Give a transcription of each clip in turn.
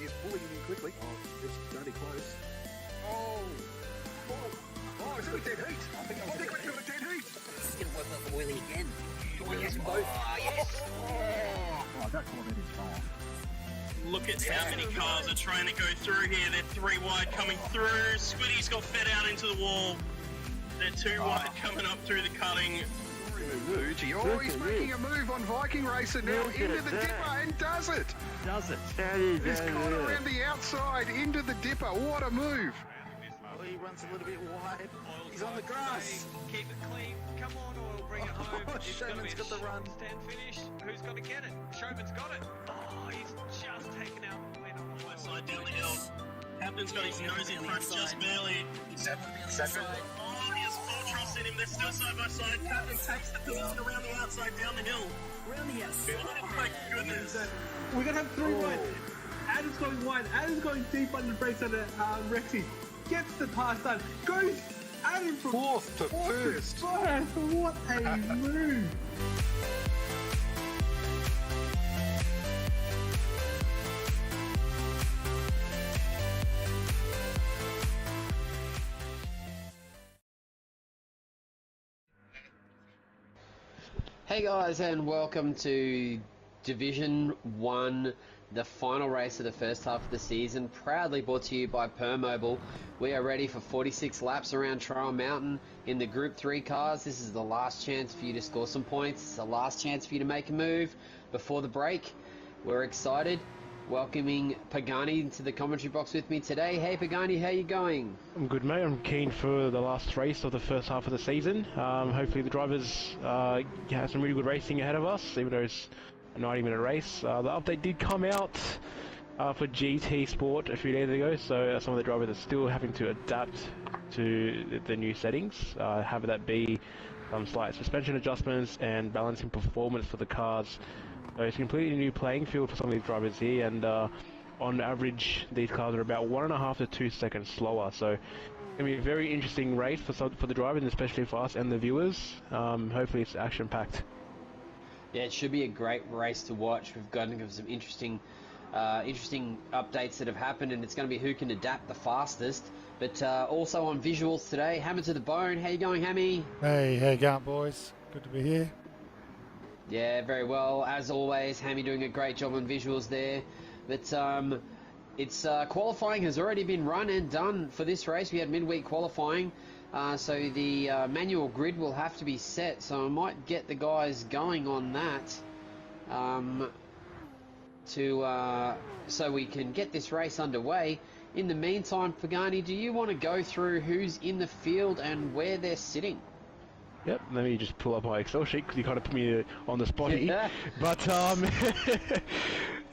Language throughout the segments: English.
is pulling him in quickly. Oh, it's only close. Oh, it's got a dead heat. I think it's got a dead heat. This is going to work well for Oily again. Yes, both. Oh, yes. Oh, that Corvette is fine. Look at how many cars are trying to go through here. They're 3 wide coming through. Squiddy's got fed out into the wall. They're 2 wide coming up through the cutting. Oh, he's making a move on Viking Racer now into the dipper and does it. He's gone around the outside into the dipper. What a move. Oh, he runs a little bit wide. He's on the grass. Keep it clean. Come on, Oil, bring it home. Oh, It's gotta be Showman's a got the run. Stand finish. Who's got to get it? Showman's got it. Oh, he's just taken out the lead on the Left side down the hill. Captain's got his nose in front just barely. Oh, he has full trust in him. They're still side by side. Captain takes the position around the outside down the hill. Around the outside. Oh my goodness. We're going to have 3 wide. Adam's going wide. Adam's going deep on the brakes on the Rexy. Gets the pass done. Goes Adam from Fourth to first. What a move. Hey guys, and welcome to Division 1, the final race of the first half of the season, proudly brought to you by Permobile. We are ready for 46 laps around Trial Mountain in the Group 3 cars. This is the last chance for you to score some points. It's the last chance for you to make a move before the break. We're excited. Welcoming Pagani into the commentary box with me today. Hey Pagani, how you going? I'm good, mate. I'm keen for the last race of the first half of the season. Hopefully the drivers have some really good racing ahead of us, even though it's a 90-minute race. The update did come out for GT Sport a few days ago, so some of the drivers are still having to adapt to the new settings, have that be some slight suspension adjustments and balancing performance for the cars. So it's a completely new playing field for some of these drivers here, and on average these cars are about 1.5 to 2 seconds slower, so it's going to be a very interesting race for the drivers, and especially for us and the viewers. Hopefully it's action-packed. Yeah, it should be a great race to watch. We've got some interesting updates that have happened, and it's going to be who can adapt the fastest. But also on visuals today, Hammer to the Bone. How you going, Hammy? Hey, how you going, boys? Good to be here. Yeah, very well. As always, Hammy doing a great job on visuals there. But it's qualifying has already been run and done for this race. We had midweek qualifying, so the manual grid will have to be set. So I might get the guys going on that so we can get this race underway. In the meantime, Pagani, do you want to go through who's in the field and where they're sitting? Yep, let me just pull up my Excel sheet because you kind of put me on the spot here. Yeah. But let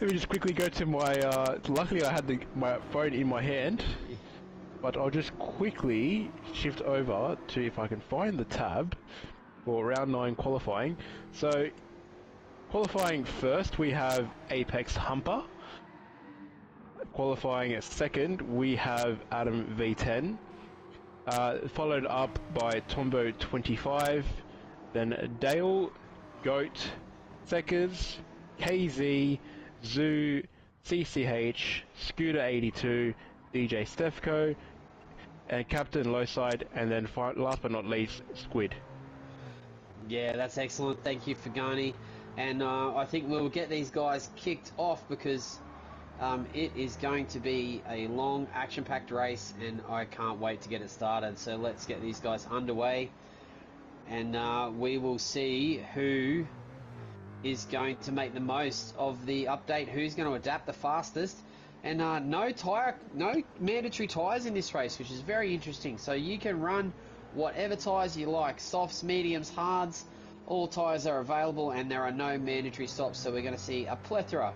me just quickly go to my. Luckily, I had my phone in my hand, but I'll just quickly shift over to if I can find the tab for round 9 qualifying. So, qualifying first, we have Apex Humper. Qualifying at second, we have Adam V10. Followed up by Tombo 25, then Dale, Goat, Seckers, KZ, Zoo, CCH, Scooter 82, DJ Stefco, and Captain Lowside, and then last but not least, Squid. Yeah, that's excellent. Thank you, Pagani. And I think we'll get these guys kicked off because it is going to be a long, action-packed race, and I can't wait to get it started. So let's get these guys underway, and we will see who is going to make the most of the update, who's going to adapt the fastest. And no mandatory tyres in this race, which is very interesting. So you can run whatever tyres you like, softs, mediums, hards. All tyres are available, and there are no mandatory stops. So we're going to see a plethora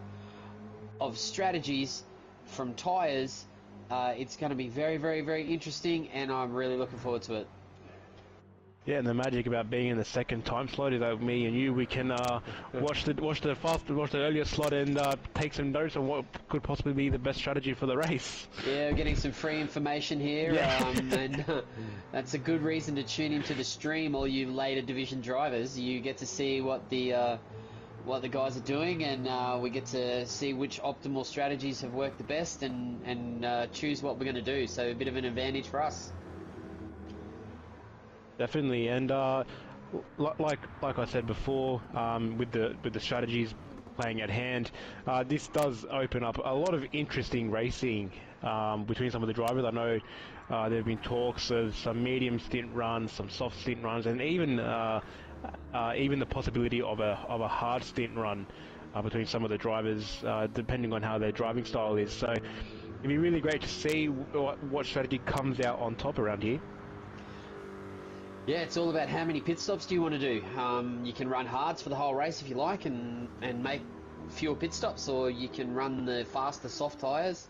of strategies from tyres. It's going to be very, very, very interesting, and I'm really looking forward to it. Yeah, and the magic about being in the second time slot is that me and you, we can watch the earlier slot and take some notes on what could possibly be the best strategy for the race. Yeah, we're getting some free information here, yeah. And that's a good reason to tune into the stream. All you later division drivers, you get to see what the what the guys are doing, and we get to see which optimal strategies have worked the best, and choose what we're going to do. So a bit of an advantage for us. Definitely, and like I said before, with the strategies playing at hand, this does open up a lot of interesting racing between some of the drivers. I know there have been talks of some medium stint runs, some soft stint runs, and even the possibility of a hard stint run between some of the drivers, depending on how their driving style is. So it'd be really great to see what strategy comes out on top around here. Yeah, it's all about how many pit stops do you want to do. You can run hards for the whole race if you like, and make fewer pit stops, or you can run the faster soft tyres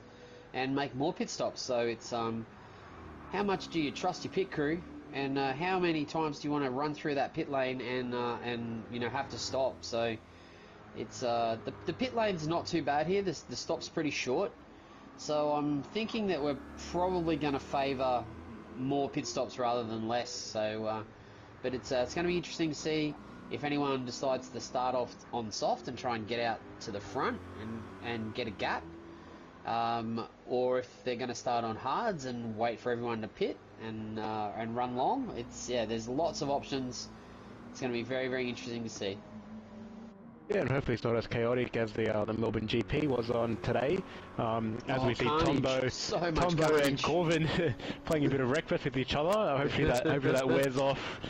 and make more pit stops. So it's how much do you trust your pit crew, and how many times do you want to run through that pit lane and you know, have to stop. So it's the pit lane's not too bad here. The stop's pretty short, so I'm thinking that we're probably going to favour more pit stops rather than less. So but it's going to be interesting to see if anyone decides to start off on soft and try and get out to the front and get a gap, or if they're going to start on hards and wait for everyone to pit and run long. There's lots of options. It's going to be very, very interesting to see. Yeah, and hopefully it's not as chaotic as the Melbourne GP was on today. As we see Tombo and Corvin playing a bit of breakfast with each other. Hopefully that wears off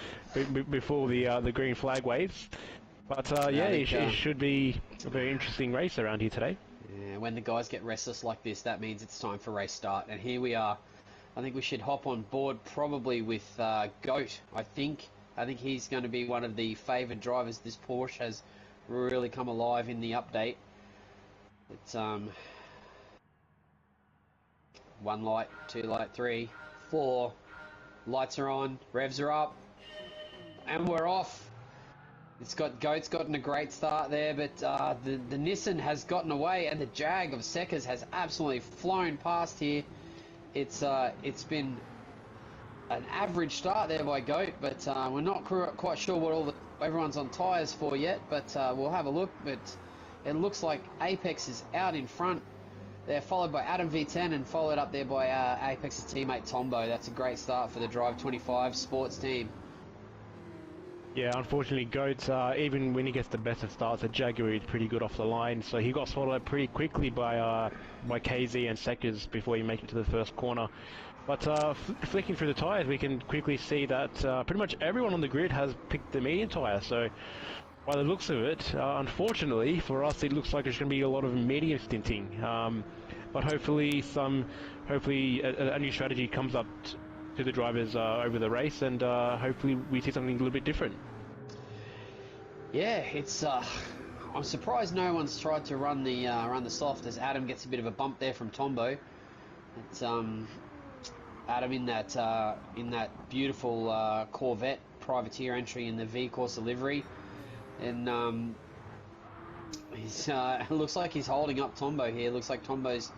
before the green flag waves. But it should be a very interesting race around here today. Yeah, when the guys get restless like this, that means it's time for race start. And here we are. I think we should hop on board probably with Goat. I think he's going to be one of the favoured drivers. This Porsche has really come alive in the update. It's 1 light, 2 light, 3, 4. Lights are on, revs are up, and we're off. Goat's gotten a great start there, but the Nissan has gotten away, and the Jag of Seckers has absolutely flown past here. It's been an average start there by Goat, but we're not quite sure what everyone's on tyres for yet, but we'll have a look. But it looks like Apex is out in front. They're followed by Adam V10 and followed up there by Apex's teammate Tombo. That's a great start for the Drive 25 sports team. Yeah, unfortunately, Goat, even when he gets the best of starts, the Jaguar is pretty good off the line, so he got swallowed up pretty quickly by KZ and Seckers before he made it to the first corner. But flicking through the tyres, we can quickly see that pretty much everyone on the grid has picked the medium tyre. So by the looks of it, unfortunately for us, it looks like there's going to be a lot of medium stinting. But hopefully a new strategy comes up to the drivers over the race, and hopefully we see something a little bit different. Yeah, it's I'm surprised no one's tried to run the soft, as Adam gets a bit of a bump there from Tombo. It's Adam in that beautiful Corvette privateer entry in the V-Corsa livery, and he's it looks like he's holding up Tombo here. Looks like Tombo's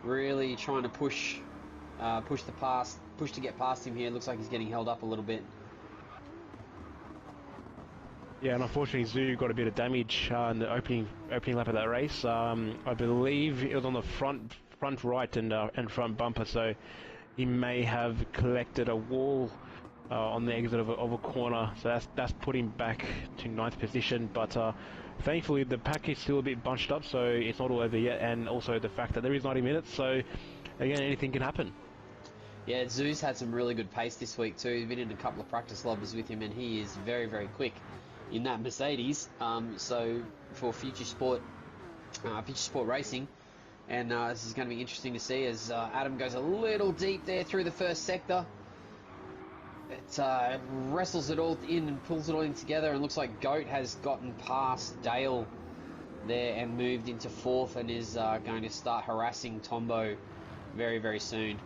really trying to push to get past him here. Looks like he's getting held up a little bit. Yeah, and unfortunately Zoo got a bit of damage in the opening lap of that race. I believe it was on the front right and front bumper, so he may have collected a wall on the exit of a corner, so that's put him back to 9th position. But thankfully the pack is still a bit bunched up, so it's not all over yet, and also the fact that there is 90 minutes, so again, anything can happen. Yeah, Zoo's had some really good pace this week too. He's been in a couple of practice lobbers with him, and he is very, very quick in that Mercedes. So for future sport racing, and this is going to be interesting to see as Adam goes a little deep there through the first sector. It wrestles it all in and pulls it all in together, and looks like Goat has gotten past Dale there and moved into 4th, and is going to start harassing Tombo very, very soon.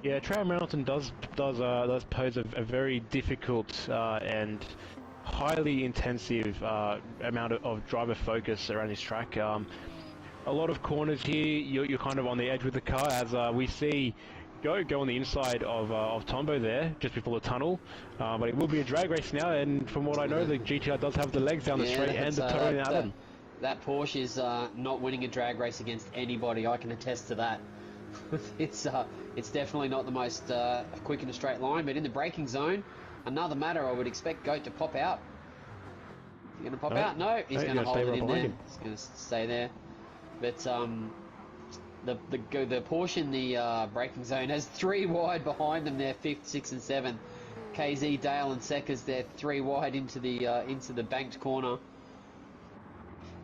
Yeah, Trail Mountain does pose a very difficult and highly intensive amount of driver focus around this track. A lot of corners here, you're kind of on the edge with the car, as we see go on the inside of Tombo there, just before the tunnel. But it will be a drag race now, and from what I know, the GTR does have the legs down the straight and the toe in Adam. That Porsche is not winning a drag race against anybody. I can attest to that. It's definitely not the most quick in a straight line, but in the braking zone, another matter. I would expect Goat to pop out. Is he going to pop out? No, he's going to hold it in there. He's going to stay there. But the Porsche in the braking zone has 3 wide behind them. They're 5th, 6th, and 7th. KZ, Dale, and Seckers, they're 3 wide into the banked corner.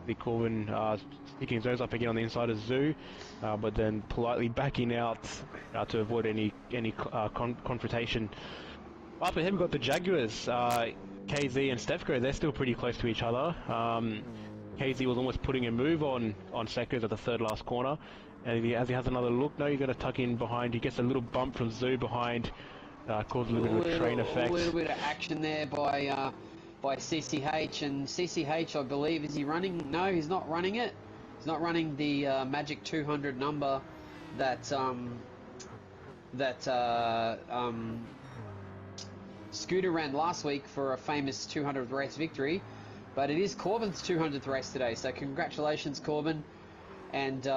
The Corbin sticking his nose up again on the inside of Zoo, but then politely backing out to avoid any confrontation. Up ahead we've got the Jaguars, KZ and Stefko. They're still pretty close to each other. KZ was almost putting a move on Seckers at the 3rd last corner, and as he has another look, no, he's going to tuck in behind. He gets a little bump from Zoo behind, causes a little bit of a train effect. A little bit of action there by CCH, and CCH, I believe, is he running? No, he's not running it. He's not running the Magic 200 number that Scooter ran last week for a famous 200th race victory, but it is Corbin's 200th race today, so congratulations, Corbin. And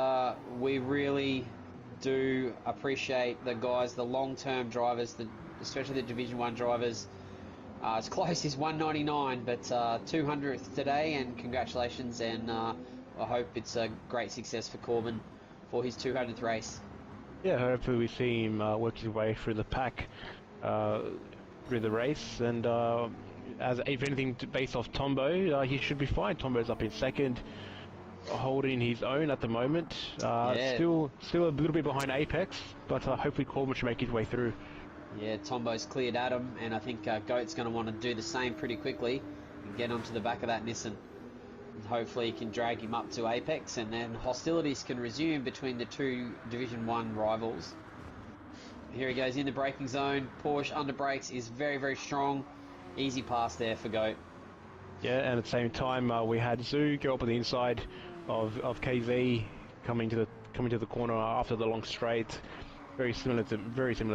we really do appreciate the guys, the long-term drivers, especially the Division 1 drivers. It's close, he's 199, but 200th today, and congratulations, and I hope it's a great success for Corbin for his 200th race. Yeah, hopefully we see him work his way through the pack, through the race, and as if anything based off Tombo, he should be fine. Tombo's up in 2nd, holding his own at the moment. Still a little bit behind Apex, but hopefully Corbin should make his way through. Yeah, Tombo's cleared Adam, and I think Goat's going to want to do the same pretty quickly and get onto the back of that Nissan. And hopefully he can drag him up to Apex, and then hostilities can resume between the 2 Division 1 rivals. Here he goes in the braking zone. Porsche under brakes is very, very strong. Easy pass there for Goat. Yeah, and at the same time we had Zoo go up on the inside of KZ coming to the corner after the long straight. Very similar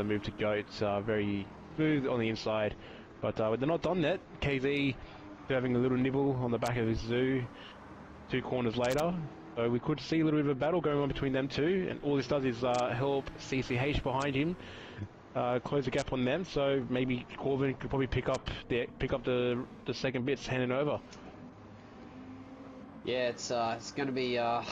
move to Goats, very smooth on the inside, but they're not done yet. KZ having a little nibble on the back of his Zoo 2 corners later, so we could see a little bit of a battle going on between them two, and all this does is help CCH behind him close the gap on them, so maybe Corbin could probably pick up the second bits handing over. Yeah, it's going to be a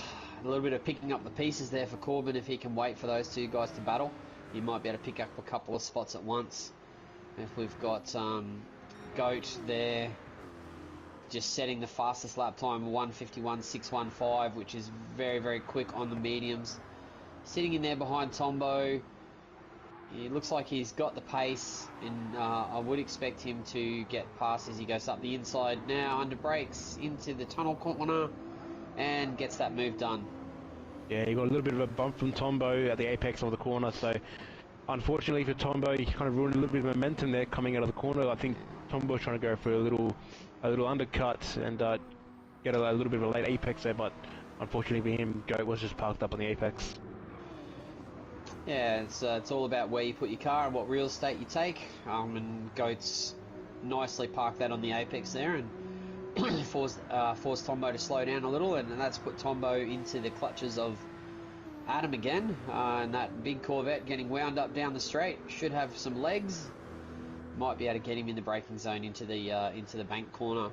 little bit of picking up the pieces there for Corbin. If he can wait for those 2 guys to battle, he might be able to pick up a couple of spots at once. If we've got Goat there just setting the fastest lap time, 1:51.615, which is very, very quick on the mediums. Sitting in there behind Tombo, it looks like he's got the pace, and I would expect him to get past as he goes up the inside. Now under brakes into the tunnel corner, and gets that move done. Yeah, he got a little bit of a bump from Tombo at the apex of the corner, so unfortunately for Tombo, he kind of ruined a little bit of momentum there coming out of the corner. I think Tombo's trying to go for a little undercut and get a little bit of a late apex there, but unfortunately for him, Goat was just parked up on the apex. Yeah, it's all about where you put your car and what real estate you take, and Goat's nicely parked that on the apex there, and forced Tombo to slow down a little, and that's put Tombo into the clutches of Adam again, and that big Corvette getting wound up down the straight should have some legs, might be able to get him in the braking zone into the bank corner.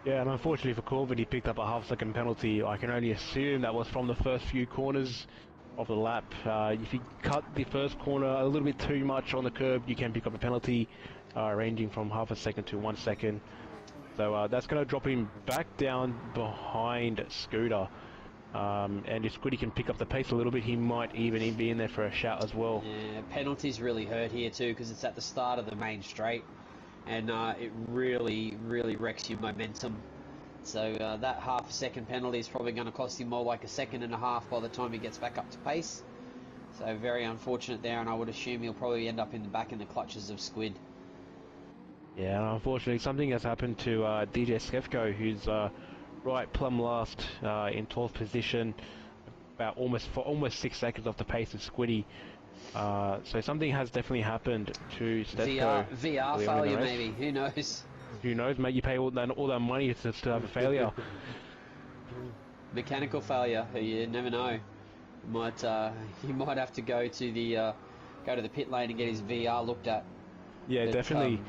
Yeah, and unfortunately for Corbin, he picked up a half-second penalty. I can only assume that was from the first few corners of the lap. If you cut the first corner a little bit too much on the curb, you can pick up a penalty ranging from half a second to 1 second. So that's going to drop him back down behind Scooter. And if Scooty can pick up the pace a little bit, he might even be in there for a shout as well. Yeah, penalties really hurt here too, because it's at the start of the main straight, and it really wrecks your momentum. So that half a second penalty is probably going to cost him more like a second and a half by the time he gets back up to pace. So very unfortunate there, and I would assume he'll probably end up back in the clutches of Squid. Yeah, and unfortunately something has happened to DJ Skefko, who's right plumb last in 12th position, about almost 6 seconds off the pace of Squiddy. So something has definitely happened to Stetco. VR early on in the failure, race. maybe. Who knows? Who knows, mate? You pay all that money to have a failure. Mechanical failure. You never know. You might have to go to the pit lane and get his VR looked at. Yeah, definitely.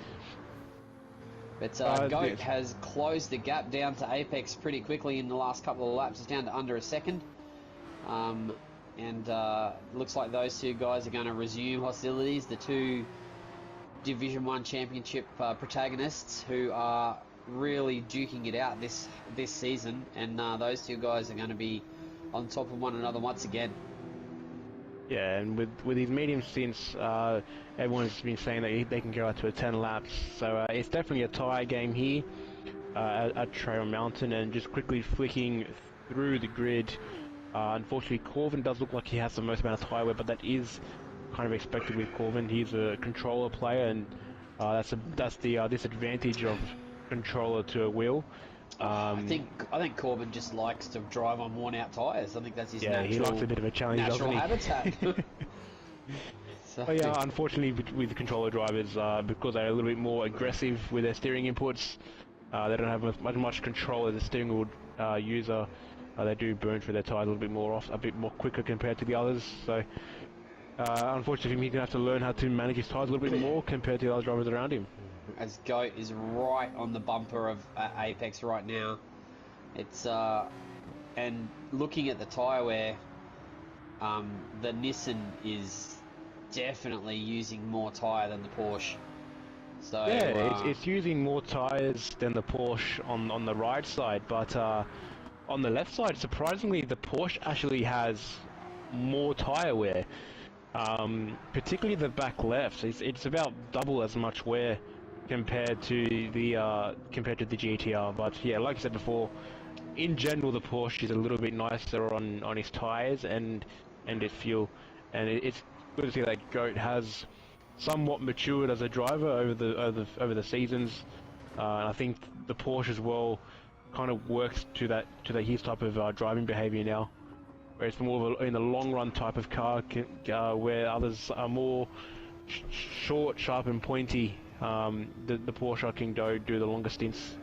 Goat yes. has closed the gap down to Apex pretty quickly in the last couple of laps. It's down to under a second. Looks like those two guys are going to resume hostilities. The two Division 1 Championship protagonists who are really duking it out this season, and those two guys are going to be on top of one another once again. Yeah, and with these medium stints, everyone's been saying that they can go out to 10 laps. So it's definitely a tyre game here at Trail Mountain, and just quickly flicking through the grid. Unfortunately, Corvin does look like he has the most amount of tyre wear, but that is kind of expected with Corvin. He's a controller player, and that's the disadvantage of controller to a wheel. I think Corbin just likes to drive on worn-out tyres. I think that's his he likes a bit of a challenge, natural habitat. But yeah, unfortunately, with controller drivers, because they're a little bit more aggressive with their steering inputs, they don't have as much control as a steering wheel user. They do burn through their tyres a bit more quicker compared to the others. So, unfortunately, he's gonna have to learn how to manage his tyres a little bit more compared to the other drivers around him. As Goat is right on the bumper of Apex right now. It's and looking at the tyre wear, the Nissan is definitely using more tyre than the Porsche. So yeah, it's using more tyres than the Porsche on the right side, but on the left side, surprisingly, the Porsche actually has more tyre wear. Particularly the back left, it's about double as much wear compared to the GTR. But yeah, like I said before, in general the Porsche is a little bit nicer on his tyres and its fuel, and it's good to see that Goat has somewhat matured as a driver over the seasons. And I think the Porsche as well kind of works to his type of driving behaviour now, where it's more of in the long run type of car, where others are more short, sharp and pointy. The Porsche can do the longer stints.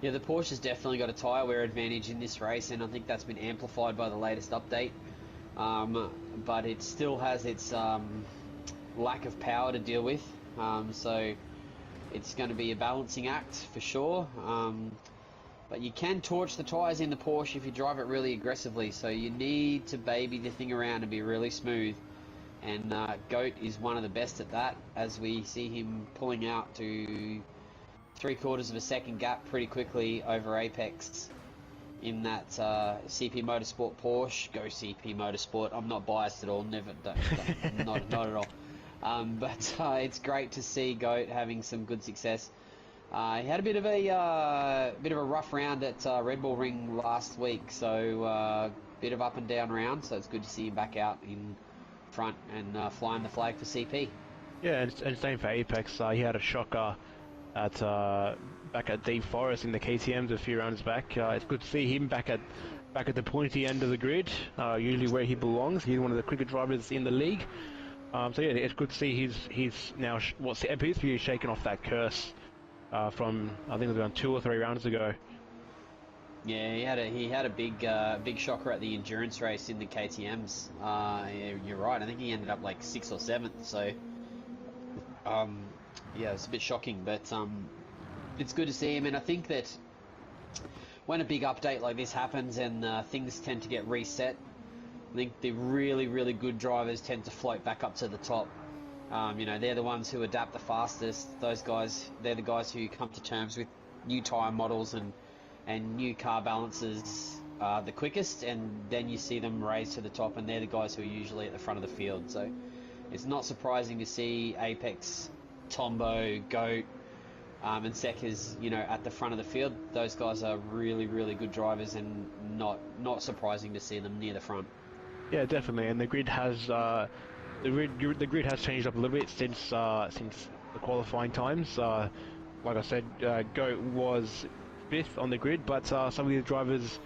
Yeah, the Porsche has definitely got a tyre wear advantage in this race, and I think that's been amplified by the latest update. But it still has its lack of power to deal with, so it's going to be a balancing act for sure. But you can torch the tyres in the Porsche if you drive it really aggressively, so you need to baby the thing around and be really smooth. And Goat is one of the best at that, as we see him pulling out to 3/4 of a second gap pretty quickly over Apex in that CP Motorsport Porsche. Go CP Motorsport. I'm not biased at all, not at all. But it's great to see Goat having some good success. He had a bit of a rough round at Red Bull Ring last week, so bit of up and down round. So it's good to see him back out in front and flying the flag for CP. Yeah, and same for Apex. He had a shocker at back at Deep Forest in the KTMs a few rounds back. It's good to see him back at the pointy end of the grid, usually where he belongs. He's one of the quicker drivers in the league. So yeah, it's good to see he's now what appears to be shaken off that curse from I think it was around 2 or 3 rounds ago. Yeah, he had a big shocker at the endurance race in the KTMs. Yeah, you're right. I think he ended up like 6th or 7th. So yeah, it's a bit shocking, but it's good to see him. And I think that when a big update like this happens and things tend to get reset, I think the really, really good drivers tend to float back up to the top. They're the ones who adapt the fastest. Those guys, they're the guys who come to terms with new tyre models and new car balances the quickest, and then you see them raise to the top, and they're the guys who are usually at the front of the field. So it's not surprising to see Apex, Tombo, Goat, and Seckers, at the front of the field. Those guys are really, really good drivers, and not surprising to see them near the front. Yeah, definitely. And the grid has the grid has changed up a little bit since the qualifying times. Like I said, Goat was 5th on the grid, but some of these drivers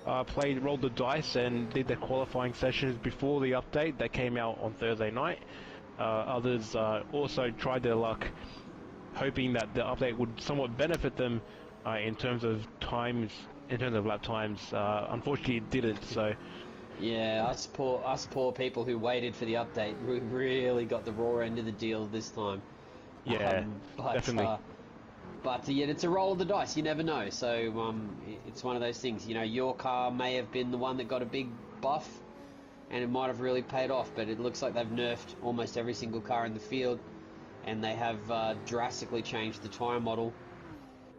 rolled the dice and did their qualifying sessions before the update that came out on Thursday night. Others also tried their luck, hoping that the update would somewhat benefit them in terms of lap times. Unfortunately, it didn't. So. Yeah, us poor people who waited for the update, we really got the raw end of the deal this time. Yeah, definitely. But yet it's a roll of the dice. You never know. So it's one of those things. You know, your car may have been the one that got a big buff, and it might have really paid off. But it looks like they've nerfed almost every single car in the field, and they have drastically changed the tyre model.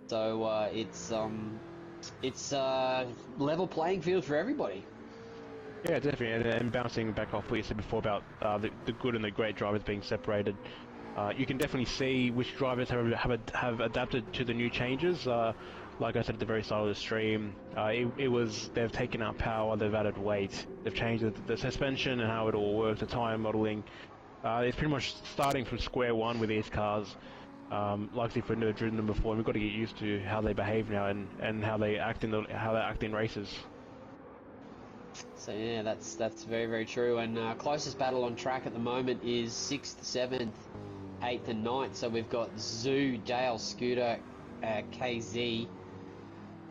So it's level playing field for everybody. Yeah, definitely, and bouncing back off what you said before about the good and the great drivers being separated. You can definitely see which drivers have adapted to the new changes. Like I said at the very start of the stream, they've taken out power, they've added weight, they've changed the suspension and how it all works, the tyre modelling. It's pretty much starting from square one with these cars. Like if we've never driven them before, and we've got to get used to how they behave now and how they act in races. So yeah, that's very, very true. And closest battle on track at the moment is 6th, 7th, 8th and 9th. So we've got Zoo, Dale, Scooter, KZ,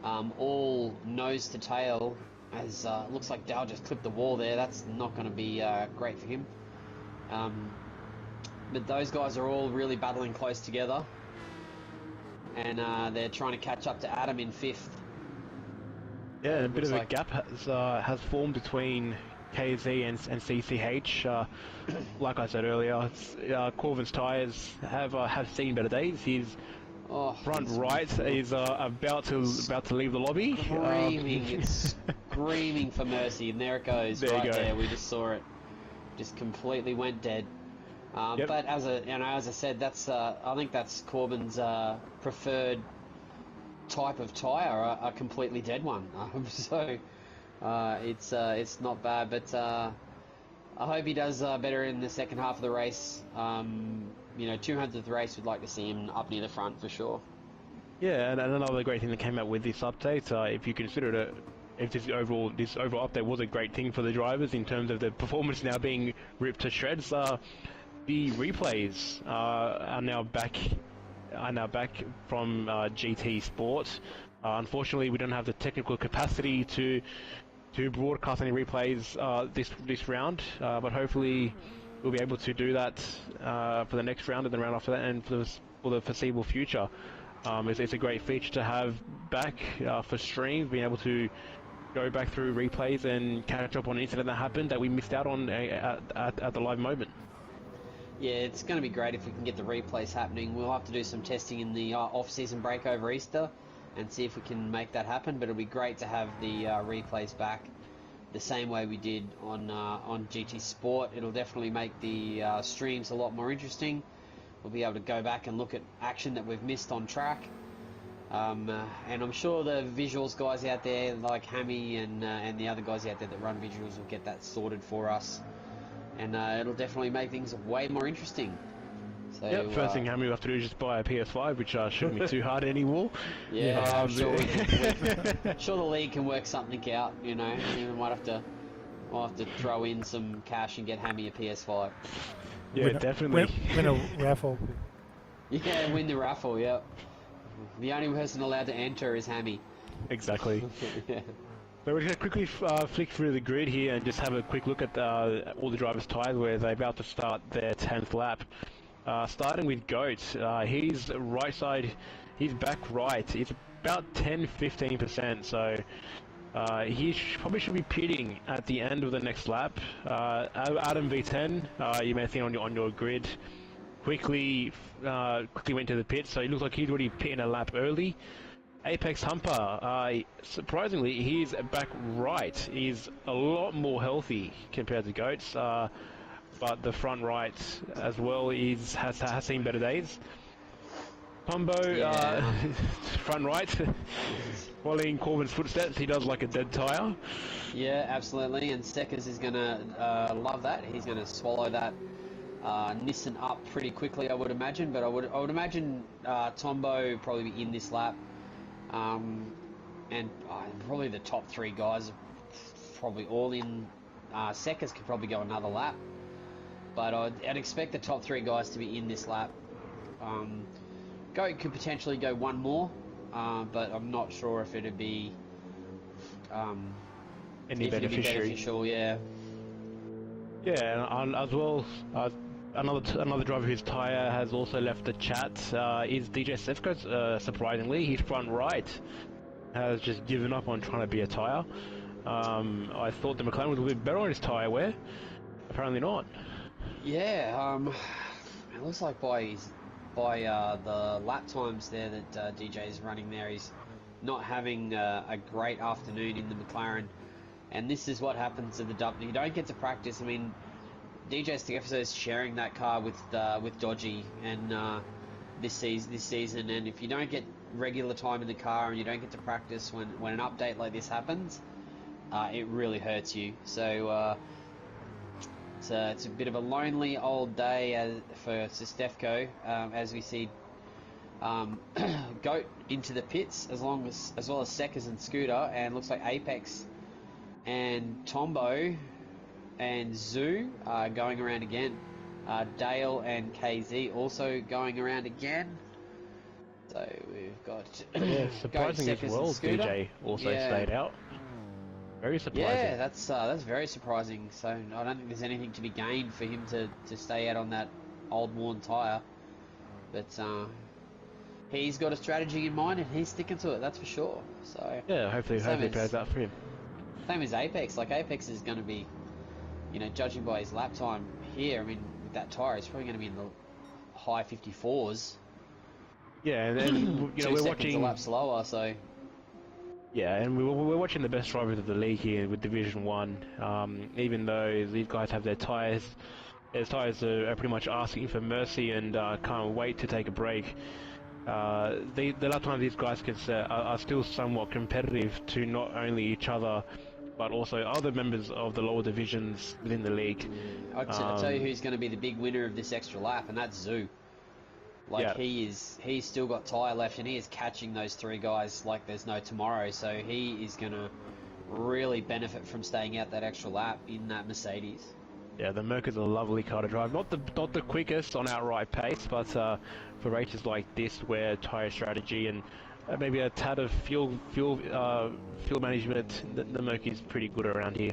all nose to tail, as looks like Dale just clipped the wall there. That's not going to be great for him. But those guys are all really battling close together. And they're trying to catch up to Adam in 5th. Yeah, a bit of a gap has formed between KZ and CCH. Like I said earlier, Corvin's tyres have seen better days. His front right is about to leave the lobby. It's screaming for mercy, and there it goes. There, we just saw it, just completely went dead. Yep. But as I said, that's I think that's Corbin's preferred type of tyre, a completely dead one. So it's not bad, but I hope he does better in the second half of the race. 200th race, we'd like to see him up near the front for sure. Yeah, and another great thing that came out with this update, if you consider it if this overall update was a great thing for the drivers in terms of the performance now being ripped to shreds, the replays are now back from GT Sport. Unfortunately, we don't have the technical capacity to broadcast any replays this round, but hopefully we'll be able to do that for the next round and the round after that, and for the foreseeable future. It's a great feature to have back for streams, being able to go back through replays and catch up on an incident that happened that we missed out on at the live moment. Yeah, it's going to be great if we can get the replays happening. We'll have to do some testing in the off-season break over Easter and see if we can make that happen, but it'll be great to have the replays back the same way we did on GT Sport. It'll definitely make the streams a lot more interesting. We'll be able to go back and look at action that we've missed on track. And I'm sure the visuals guys out there, like Hammy and the other guys out there that run visuals, will get that sorted for us. And it'll definitely make things way more interesting. So, yep, first thing Hammy will have to do is just buy a PS5, which shouldn't be too hard anymore. Yeah, I'm sure, sure the league can work something out, you know. We might have to throw in some cash and get Hammy a PS5. Yeah, definitely. Win a raffle. Yeah, win the raffle, yep. The only person allowed to enter is Hammy. Exactly. Yeah. So we're going to quickly flick through the grid here and just have a quick look at all the drivers' tyres where they're about to start their 10th lap. Starting with Goat, he's right side, he's back right. It's about 10-15%, so he probably should be pitting at the end of the next lap. Adam V10, you may have seen on your grid, quickly went to the pit, so it looks like he's already pitting a lap early. Apex Humper, surprisingly, he's back right. He's a lot more healthy compared to Goats, but the front right as well has seen better days. Combo, Yeah. front right, following Corbin's footsteps, he does like a dead tyre. Yeah, absolutely, and Seckers is going to love that. He's going to swallow that Nissan up pretty quickly, I would imagine, but I would imagine Tombo probably be in this lap. And and probably the top 3 guys are probably all in. Seckers could probably go another lap, but I'd expect the top 3 guys to be in this lap. Goat could potentially go one more, but I'm not sure if it'd be any beneficial. Yeah. Yeah, and as well, another driver whose tyre has also left the chat is DJ Sefko. Surprisingly, his front right has just given up on trying to be a tyre. I thought the McLaren was a bit better on his tyre wear. Apparently not. Yeah, it looks like by the lap times there that DJ is running there, he's not having a great afternoon in the McLaren. And this is what happens at the W. You don't get to practice. I mean, DJ Stefko is sharing that car with Dodgy and this season. And if you don't get regular time in the car and you don't get to practice when an update like this happens, it really hurts you. So it's a bit of a lonely old day for Stefko as we see Goat into the pits as well as Seckers and Scooter, and looks like Apex and Tombo and Zoo are going around again. Dale and KZ also going around again. So we've got surprising Goat, as well. DJ also stayed out. Very surprising. Yeah, that's very surprising. So I don't think there's anything to be gained for him to stay out on that old worn tyre. But he's got a strategy in mind and he's sticking to it. That's for sure. So yeah, hopefully it pays out for him. Same as Apex. Like Apex is going to be, judging by his lap time here. I mean, with that tyre, he's probably going to be in the high 54s. Yeah, and we're watching a lap slower. So yeah, and we're watching the best drivers of the league here with Division 1. Even though these guys have their tyres are pretty much asking for mercy and can't wait to take a break. The lap times these guys can set are still somewhat competitive to not only each other, but also other members of the lower divisions within the league. I'll tell you who's going to be the big winner of this extra lap, and that's Zoo. Like he's still got tyre left, and he is catching those 3 guys like there's no tomorrow. So he is going to really benefit from staying out that extra lap in that Mercedes. Yeah, the Merc is a lovely car to drive. Not the quickest on outright pace, but for races like this where tyre strategy and maybe a tad of fuel management, the Merc is pretty good around here.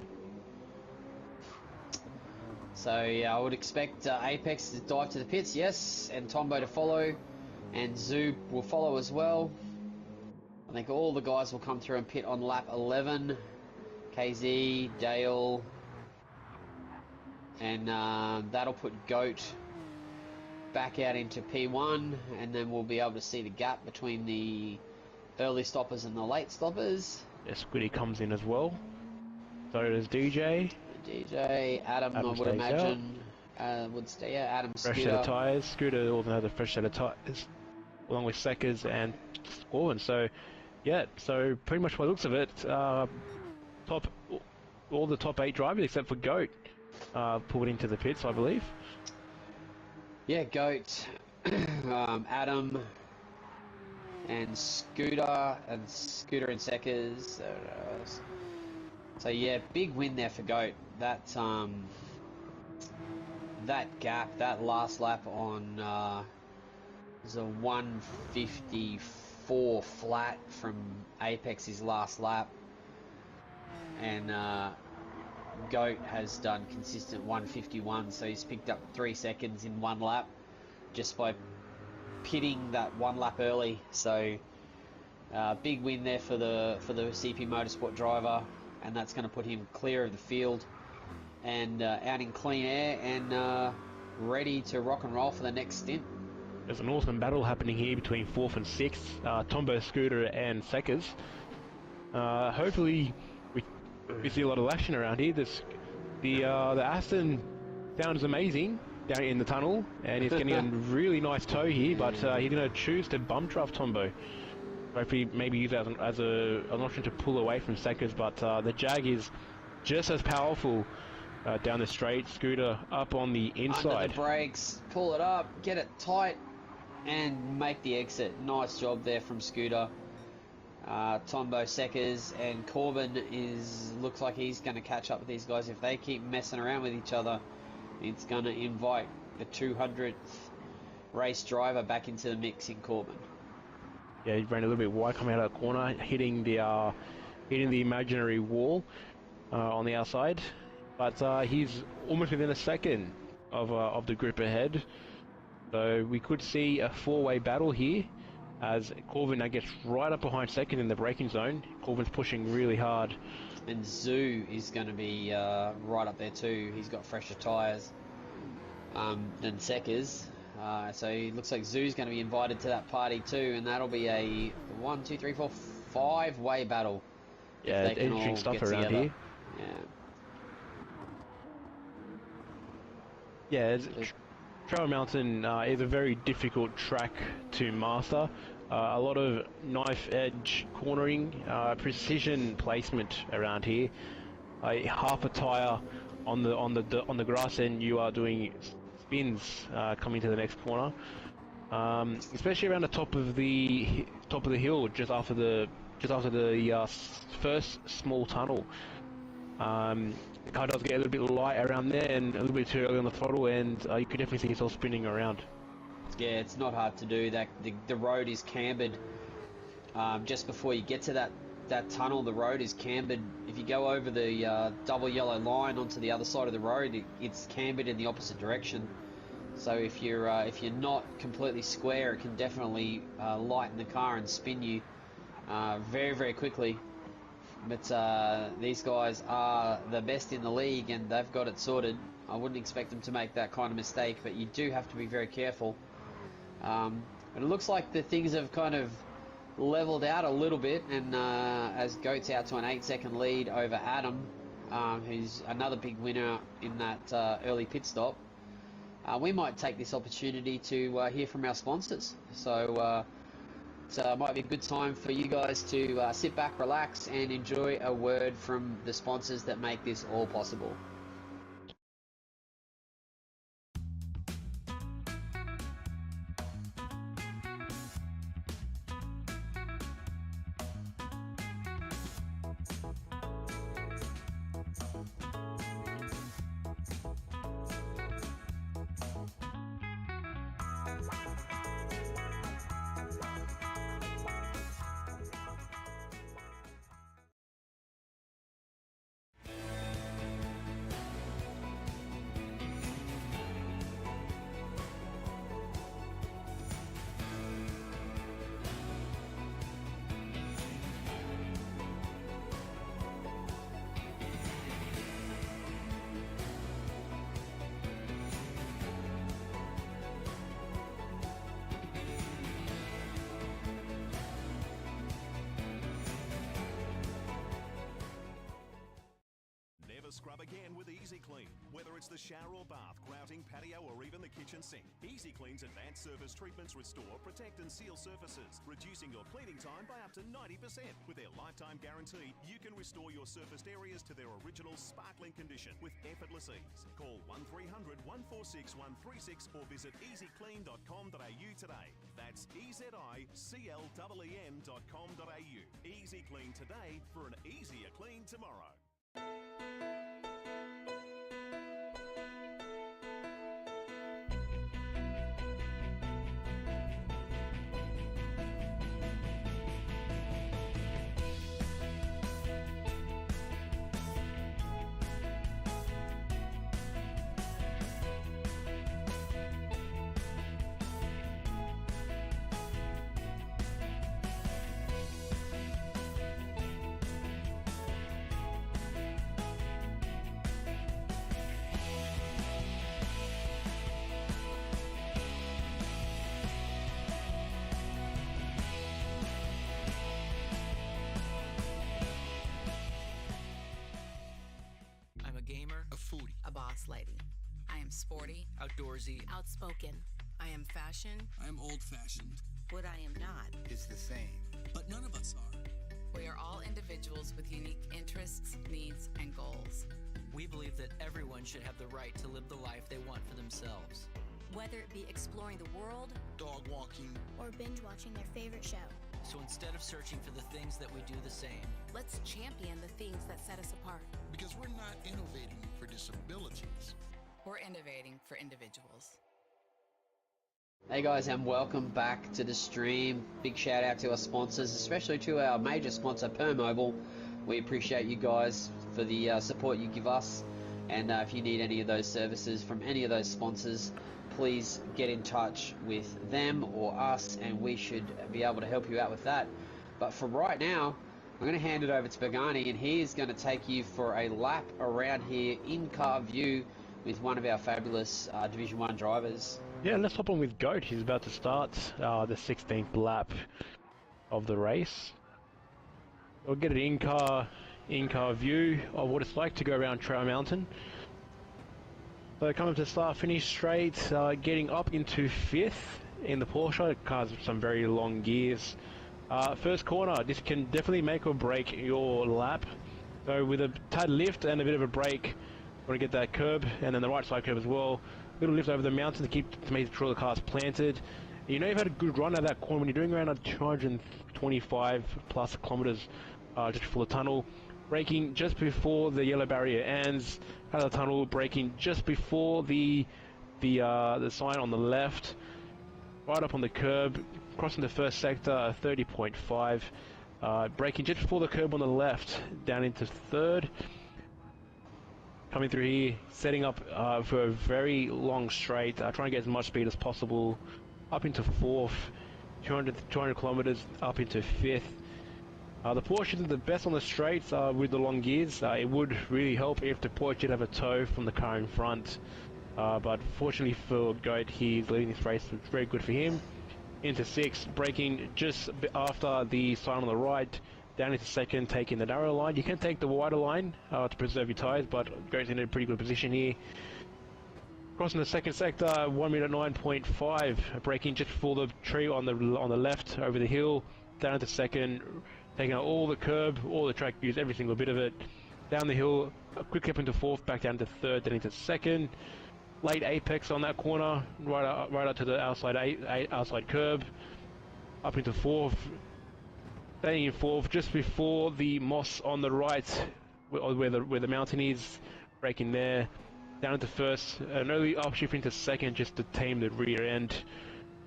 So yeah, I would expect Apex to dive to the pits, yes, and Tombo to follow, and Zoo will follow as well. I think all the guys will come through and pit on lap 11. KZ, Dale, and that'll put Goat back out into P1, and then we'll be able to see the gap between the early stoppers and the late stoppers. Yeah, Squiddy comes in as well. So does DJ. Adam I would imagine would stay out. Adam, fresh Scooter. Set of tyres. Scooter also has a fresh set of tyres, along with Seckers and Scorn. So yeah, so pretty much by the looks of it, all the top 8 drivers except for Goat pulled into the pits, I believe. Yeah, Goat, Adam, and Scooter and Seckers. So yeah, big win there for Goat. That gap, that last lap on was a 154 flat from Apex's last lap, and Goat has done consistent 151, so he's picked up 3 seconds in 1 lap just by pitting that 1 lap early. So big win there for the CP Motorsport driver, and that's going to put him clear of the field and out in clean air and ready to rock and roll for the next stint. There's an awesome battle happening here between 4th and 6th, Tombo, Scooter and Seckers. Hopefully we see a lot of action around here. The Aston sounds amazing down in the tunnel, and he's getting a really nice tow here, but he's going to choose to bump draft Tombo. Hopefully maybe use that as an option to pull away from Seckers, but the Jag is just as powerful down the straight. Scooter up on the inside. Under the brakes, pull it up, get it tight, and make the exit. Nice job there from Scooter. Tombo Seckers, and Corbin looks like he's going to catch up with these guys. If they keep messing around with each other, it's going to invite the 200th race driver back into the mix in Corbin. Yeah, he ran a little bit wide coming out of the corner, hitting the imaginary wall on the outside, but he's almost within a second of the group ahead. So we could see a four-way battle here, as Corbin now gets right up behind second in the braking zone. Corbin's pushing really hard. And Zoo is going to be right up there too. He's got fresher tyres than Seckers. So it looks like Zoo's going to be invited to that party too, and that'll be a 1, 2, 3, 4, 5-way battle. Yeah, interesting stuff around here. Yeah, Trail Mountain is a very difficult track to master. A lot of knife edge cornering, precision placement around here. Half a tyre on the grass, and you are doing spins coming to the next corner. Especially around the top of the hill, just after the first small tunnel. The car does get a little bit light around there and a little bit too early on the throttle, and you could definitely see yourself spinning around. Yeah, it's not hard to do. That the road is cambered. Just before you get to that tunnel, the road is cambered. If you go over the double yellow line onto the other side of the road, it's cambered in the opposite direction. So if you're not completely square, it can definitely lighten the car and spin you very, very quickly. But these guys are the best in the league, and they've got it sorted. I wouldn't expect them to make that kind of mistake, but you do have to be very careful. But it looks like the things have kind of leveled out a little bit, and as Goat's out to an 8-second lead over Adam, who's another big winner in that early pit stop. We might take this opportunity to hear from our sponsors. So it might be a good time for you guys to sit back, relax, and enjoy a word from the sponsors that make this all possible. Scrub again with Easy Clean. Whether it's the shower or bath, grouting, patio, or even the kitchen sink, Easy Clean's advanced surface treatments restore, protect, and seal surfaces, reducing your cleaning time by up to 90%. With their lifetime guarantee, you can restore your surfaced areas to their original sparkling condition with effortless ease. Call 1300 146 136 or visit easyclean.com.au today. That's EasyClean.com.au. Easy Clean today for an easier clean tomorrow. A boss lady. I am sporty, outdoorsy, outspoken. I am fashion. I am old-fashioned. What I am not is the same. But none of us are. We are all individuals with unique interests, needs, and goals. We believe that everyone should have the right to live the life they want for themselves. Whether it be exploring the world, dog walking, or binge watching their favorite show. So instead of searching for the things that we do the same, Let's champion the things that set us apart. Because we're not innovating for disabilities. We're innovating for individuals. Hey guys, and welcome back to the stream. Big shout out to our sponsors, especially to our major sponsor, Permobile. We appreciate you guys for the support you give us, and if you need any of those services from any of those sponsors, please get in touch with them or us, and we should be able to help you out with that. But for right now, I'm going to hand it over to Pagani, and he is going to take you for a lap around here in car view with one of our fabulous Division 1 drivers. Yeah, let's hop on with Goat. He's about to start the 16th lap of the race. We'll get an in-car view of what it's like to go around Trail Mountain. So coming to start, finish straight, getting up into 5th in the Porsche. It cars with some very long gears. First corner, this can definitely make or break your lap. So with a tad lift and a bit of a brake, you want to get that curb, and then the right side curb as well. Little lift over the mountain to make sure the car's planted. You know you've had a good run at that corner when you're doing around 225 plus kilometers just before the tunnel. Braking just before the yellow barrier ends, out of the tunnel, braking just before the sign on the left, right up on the curb, crossing the first sector, 30.5, braking just before the curb on the left, down into 3rd. Coming through here, setting up for a very long straight, trying to get as much speed as possible, up into 4th, 200 kilometers, up into 5th. The Porsche is the best on the straights with the long gears. It would really help if the Porsche did have a tow from the car in front, but fortunately for Goat, he's leading this race, so it's very good for him. Into 6th, braking just after the sign on the right, down into 2nd, taking the narrow line. You can take the wider line to preserve your tyres, but Goat's in a pretty good position here. Crossing the 2nd sector, 1 minute 9.5, braking just before the tree on the left over the hill, down into 2nd, taking out all the curb, all the track views, every single bit of it. Down the hill, quick up into 4th, back down to 3rd, then into 2nd. Late apex on that corner, right up to the outside curb, up into 4th. Staying in 4th, just before the moss on the right, where the mountain is, braking there, down into 1st, an early upshift into 2nd just to tame the rear end,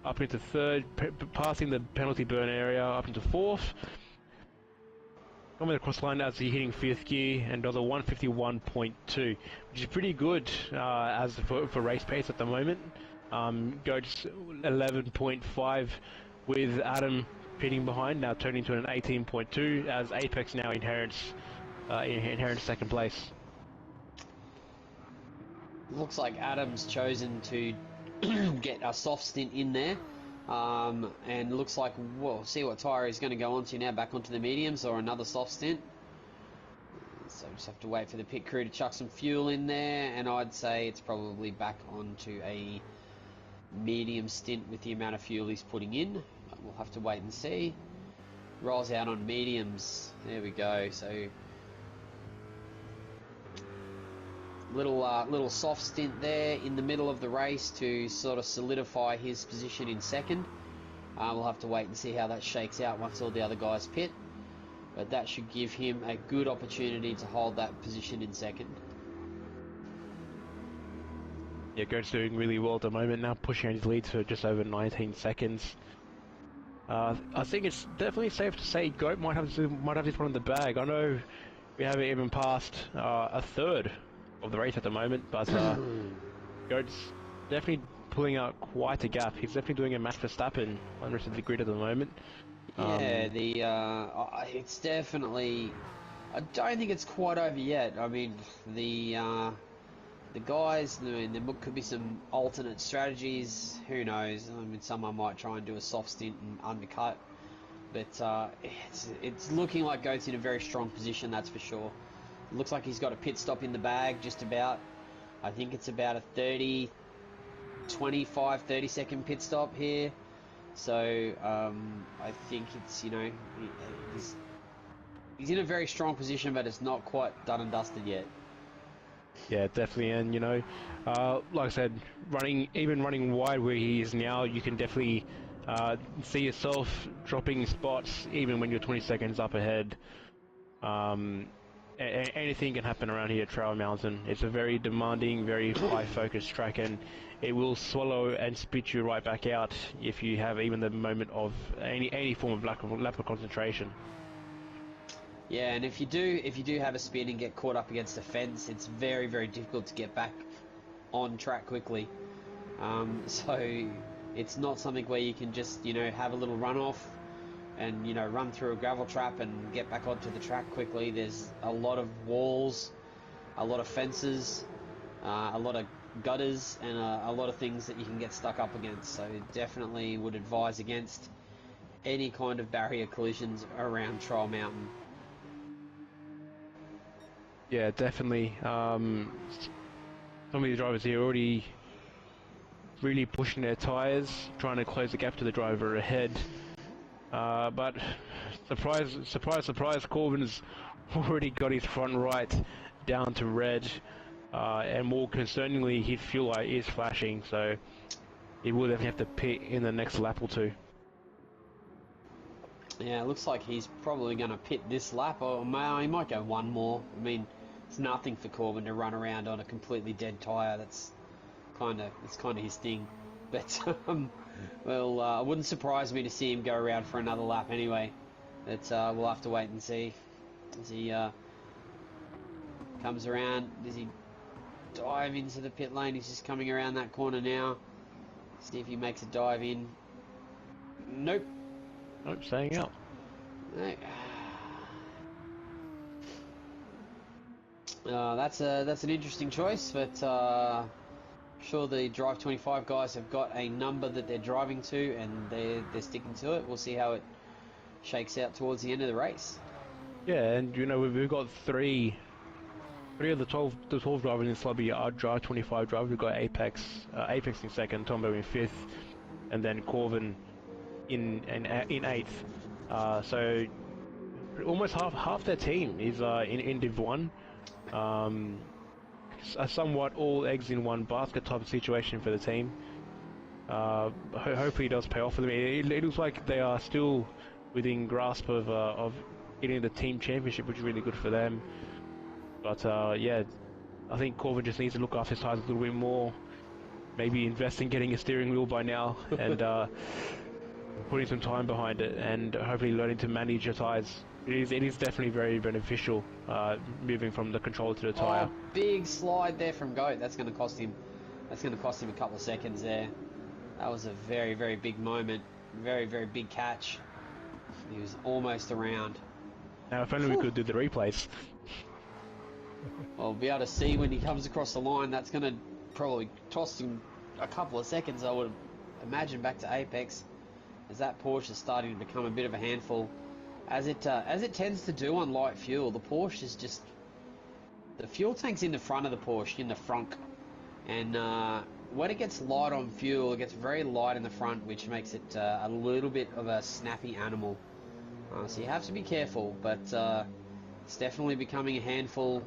up into 3rd, passing the penalty burn area, up into 4th, coming across the line as he's hitting 5th gear, and does a 151.2, which is pretty good as for race pace at the moment. Goes 11.5 with Adam pitting behind, now turning to an 18.2 as Apex now inherits 2nd place. Looks like Adam's chosen to get a soft stint in there, and looks like we'll see what tyre he's going to go onto now, back onto the mediums or another soft stint. So just have to wait for the pit crew to chuck some fuel in there, and I'd say it's probably back onto a medium stint with the amount of fuel he's putting in. We'll have to wait and see. Rolls out on mediums. There we go. So little soft stint there in the middle of the race to sort of solidify his position in 2nd. We'll have to wait and see how that shakes out once all the other guys pit. But that should give him a good opportunity to hold that position in 2nd. Yeah, Goat's doing really well at the moment now, pushing his lead to just over 19 seconds. I think it's definitely safe to say Goat might have this one in the bag. I know we haven't even passed a 3rd of the race at the moment, but Goat's definitely pulling out quite a gap. He's definitely doing a Max Verstappen on the rest of the grid at the moment. Yeah, it's definitely. I don't think it's quite over yet. I mean, the guys. I mean, there could be some alternate strategies. Who knows? I mean, someone might try and do a soft stint and undercut, but it's looking like Goat's in a very strong position. That's for sure. It looks like he's got a pit stop in the bag, just about. I think it's about a 30 second pit stop here. So I think it's, he's in a very strong position, but it's not quite done and dusted yet. Yeah, definitely, and like I said, running wide where he is now, you can definitely see yourself dropping spots even when you're 20 seconds up ahead. Anything can happen around here at Trail Mountain. It's a very demanding, very high-focused track, and it will swallow and spit you right back out if you have even the moment of any form of lack of concentration. Yeah, and if you do have a spin and get caught up against a fence, it's very, very difficult to get back on track quickly. So it's not something where you can just, have a little run off and, run through a gravel trap and get back onto the track quickly. There's a lot of walls, a lot of fences, a lot of gutters, and a lot of things that you can get stuck up against. So definitely would advise against any kind of barrier collisions around Trial Mountain. Yeah, definitely. Some of the drivers here already really pushing their tyres, trying to close the gap to the driver ahead. But surprise, surprise, surprise, Corbin's already got his front right down to red. And more concerningly, his fuel light is flashing, so he will definitely have to pit in the next lap or two. Yeah, it looks like he's probably going to pit this lap, or he might go one more. I mean, it's nothing for Corbin to run around on a completely dead tyre. It's kind of his thing. But well, it wouldn't surprise me to see him go around for another lap anyway. But we'll have to wait and see as he comes around. Does he dive into the pit lane? He's just coming around that corner now. See if he makes a dive in. Nope. Nope, staying out. No. That's an interesting choice, but I'm sure the Drive 25 guys have got a number that they're driving to, and they're sticking to it. We'll see how it shakes out towards the end of the race. Yeah, and we've got three of the 12 drivers in this lobby are Drive 25 drivers. We've got Apex in second, Tombo in fifth, and then Corvin in eighth. So almost half their team is in Div 1. A somewhat all eggs in one basket type of situation for the team. Hopefully it does pay off for them. It looks like they are still within grasp of getting the team championship, which is really good for them. But yeah, I think Corvin just needs to look after his tyres a little bit more. Maybe invest in getting a steering wheel by now and putting some time behind it, and hopefully learning to manage your tyres. It is definitely very beneficial moving from the controller to the tyre. Oh, big slide there from Goat. That's going to cost him. That's going to cost him a couple of seconds there. That was a very big moment. Very big catch. He was almost around. Now, if only we could do the replays. Well, we'll be able to see when he comes across the line. That's going to probably cost him a couple of seconds, I would imagine, back to Apex, as that Porsche is starting to become a bit of a handful. As it tends to do on light fuel, the Porsche is just... The fuel tank's in the front of the Porsche, in the front. And when it gets light on fuel, it gets very light in the front, which makes it a little bit of a snappy animal. So you have to be careful, but it's definitely becoming a handful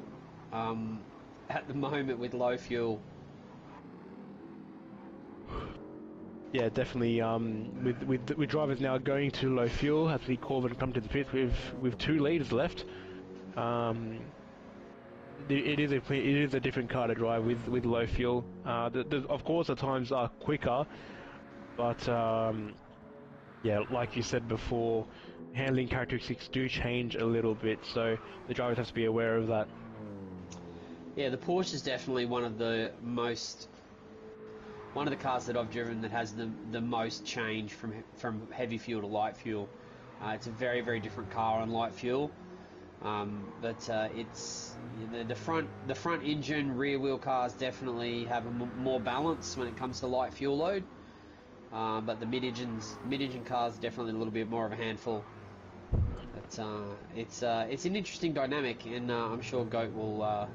at the moment with low fuel. Yeah, definitely. With drivers now going to low fuel, as we Corvin come to the pit with 2 leaders left. It is a different car to drive with low fuel. Of course, the times are quicker, but yeah, like you said before, handling characteristics do change a little bit, so the drivers have to be aware of that. Yeah, the Porsche is definitely one of the cars that I've driven that has the most change from heavy fuel to light fuel. It's a very different car on light fuel, but it's the front engine rear wheel cars definitely have more balance when it comes to light fuel load. But the mid engine cars are definitely a little bit more of a handful. But it's an interesting dynamic, and I'm sure Goat will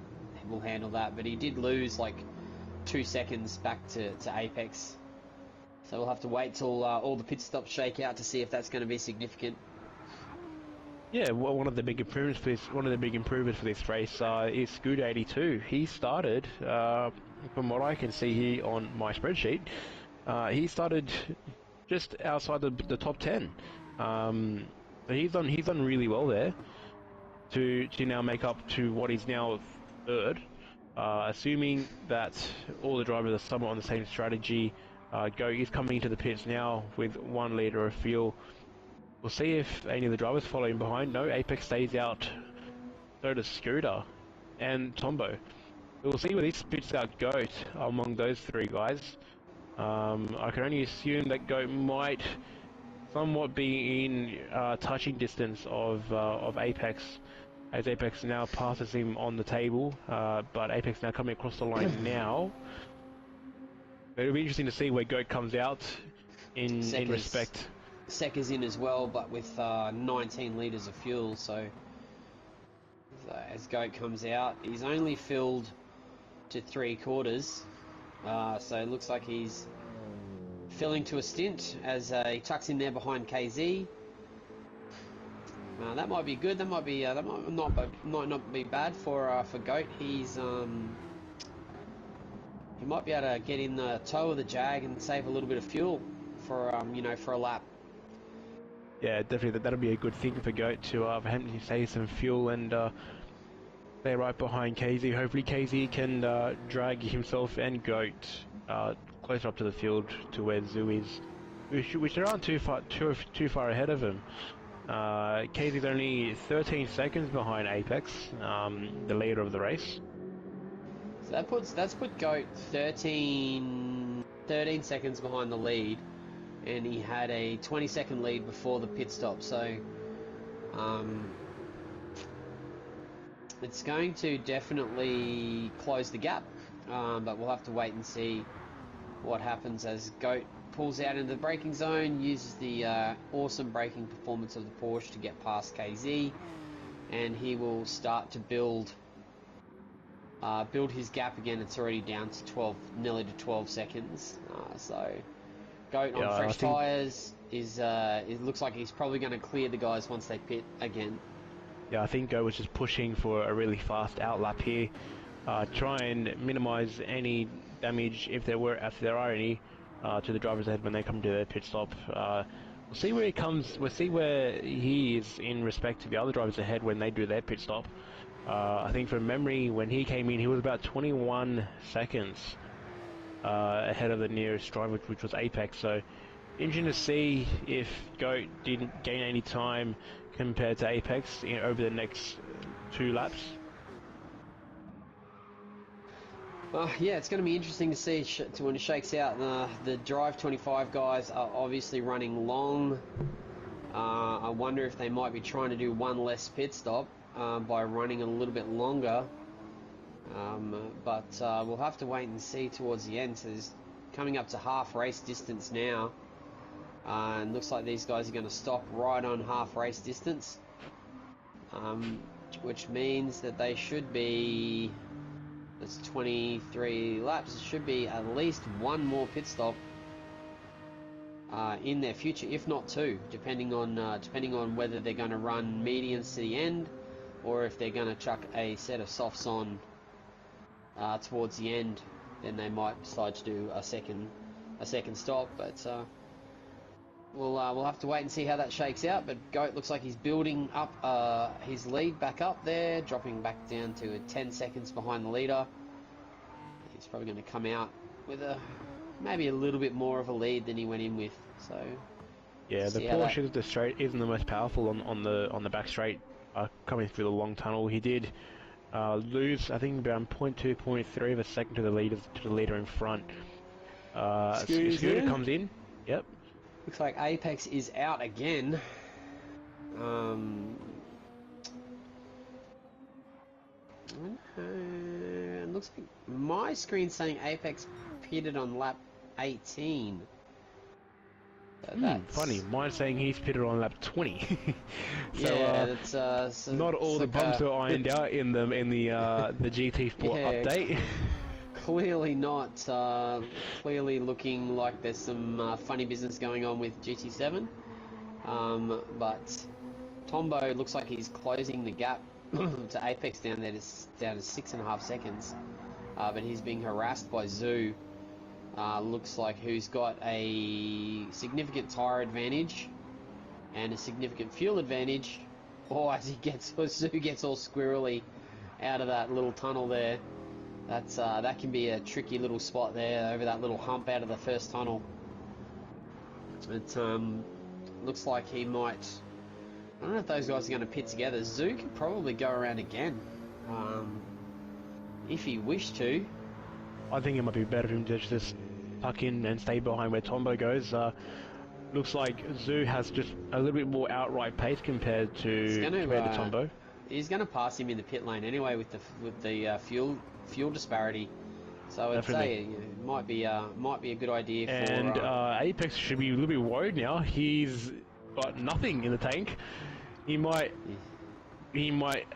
handle that. But he did lose like 2 seconds back to Apex, so we'll have to wait till all the pit stops shake out to see if that's going to be significant. Yeah, well, one of the big improvements for this race is Scooter 82. He started, from what I can see here on my spreadsheet, he started just outside the top 10. But he's done really well there to now make up to what is now third. Assuming that all the drivers are somewhat on the same strategy, Goat is coming into the pits now with 1 litre of fuel. We'll see if any of the drivers follow him behind. No, Apex stays out. So does Scooter and Tombo. We'll see where this pits out Goat among those 3 guys. I can only assume that Goat might somewhat be in touching distance of Apex, as Apex now passes him on the table, but Apex now coming across the line now. But it'll be interesting to see where Goat comes out in respect. Sek is in as well, but with 19 litres of fuel, so as Goat comes out, he's only filled to 3/4, so it looks like he's filling to a stint as he tucks in there behind KZ. That might be good. That might be that might not be bad for Goat. He might be able to get in the toe of the Jag and save a little bit of fuel for for a lap. Yeah, definitely that'll be a good thing for Goat to for him to save some fuel and stay right behind KZ. Hopefully KZ can drag himself and Goat closer up to the field to where Zoo is, which they aren't too far ahead of him. KZ's only 13 seconds behind Apex, the leader of the race. So that's put Goat 13 seconds behind the lead, and he had a 20-second lead before the pit stop. So it's going to definitely close the gap, but we'll have to wait and see what happens as Goat pulls out into the braking zone, uses the awesome braking performance of the Porsche to get past KZ, and he will start to build his gap again. It's already down to nearly to 12 seconds. So Goat on fresh tyres it looks like he's probably going to clear the guys once they pit again. Yeah, I think Goat was just pushing for a really fast outlap here. Try and minimise any damage if there are any to the drivers ahead when they come to their pit stop. We'll see where he comes. We'll see where he is in respect to the other drivers ahead when they do their pit stop. I think from memory, when he came in, he was about 21 seconds ahead of the nearest driver, which was Apex. So interesting to see if Goat didn't gain any time compared to Apex over the next 2 laps. Yeah, it's going to be interesting to see when it shakes out. The Drive 25 guys are obviously running long. I wonder if they might be trying to do one less pit stop by running a little bit longer. But we'll have to wait and see towards the end. So there's coming up to half race distance now. And looks like these guys are going to stop right on half race distance. Which means that they should be... It's 23 laps. It should be at least one more pit stop in their future, if not 2, depending on whether they're going to run medians to the end, or if they're going to chuck a set of softs on towards the end. Then they might decide to do a second stop. But we'll have to wait and see how that shakes out. But Goat looks like he's building up his lead back up there, dropping back down to 10 seconds behind the leader. He's probably going to come out with maybe a little bit more of a lead than he went in with. So yeah, the Porsche the straight isn't the most powerful on the back straight coming through the long tunnel. He did lose, I think, around 0.2, 0.3 of a second to the leader in front. Scooter comes in. Yep. Looks like Apex is out again. It looks like my screen's saying Apex pitted on lap 18. That's funny. Mine's saying he's pitted on lap 20. So, yeah, that's not all the bumps are ironed out in the GT Sport update. Clearly not. Clearly looking like there's some funny business going on with GT7. But Tombo looks like he's closing the gap to Apex down to 6.5 seconds. But he's being harassed by Zoo. looks like who's got a significant tyre advantage and a significant fuel advantage. Oh, as Sue gets all squirrely out of that little tunnel there. That can be a tricky little spot there over that little hump out of the first tunnel. It looks like he might. I don't know if those guys are going to pit together. Zoo could probably go around again, if he wished to. I think it might be better for him to just tuck in and stay behind where Tombo goes. Looks like Zoo has just a little bit more outright pace compared to Tombo. He's going to pass him in the pit lane anyway with the fuel disparity. So I'd say it might be a good idea for. And Apex should be a little bit worried now. He's got nothing in the tank. He might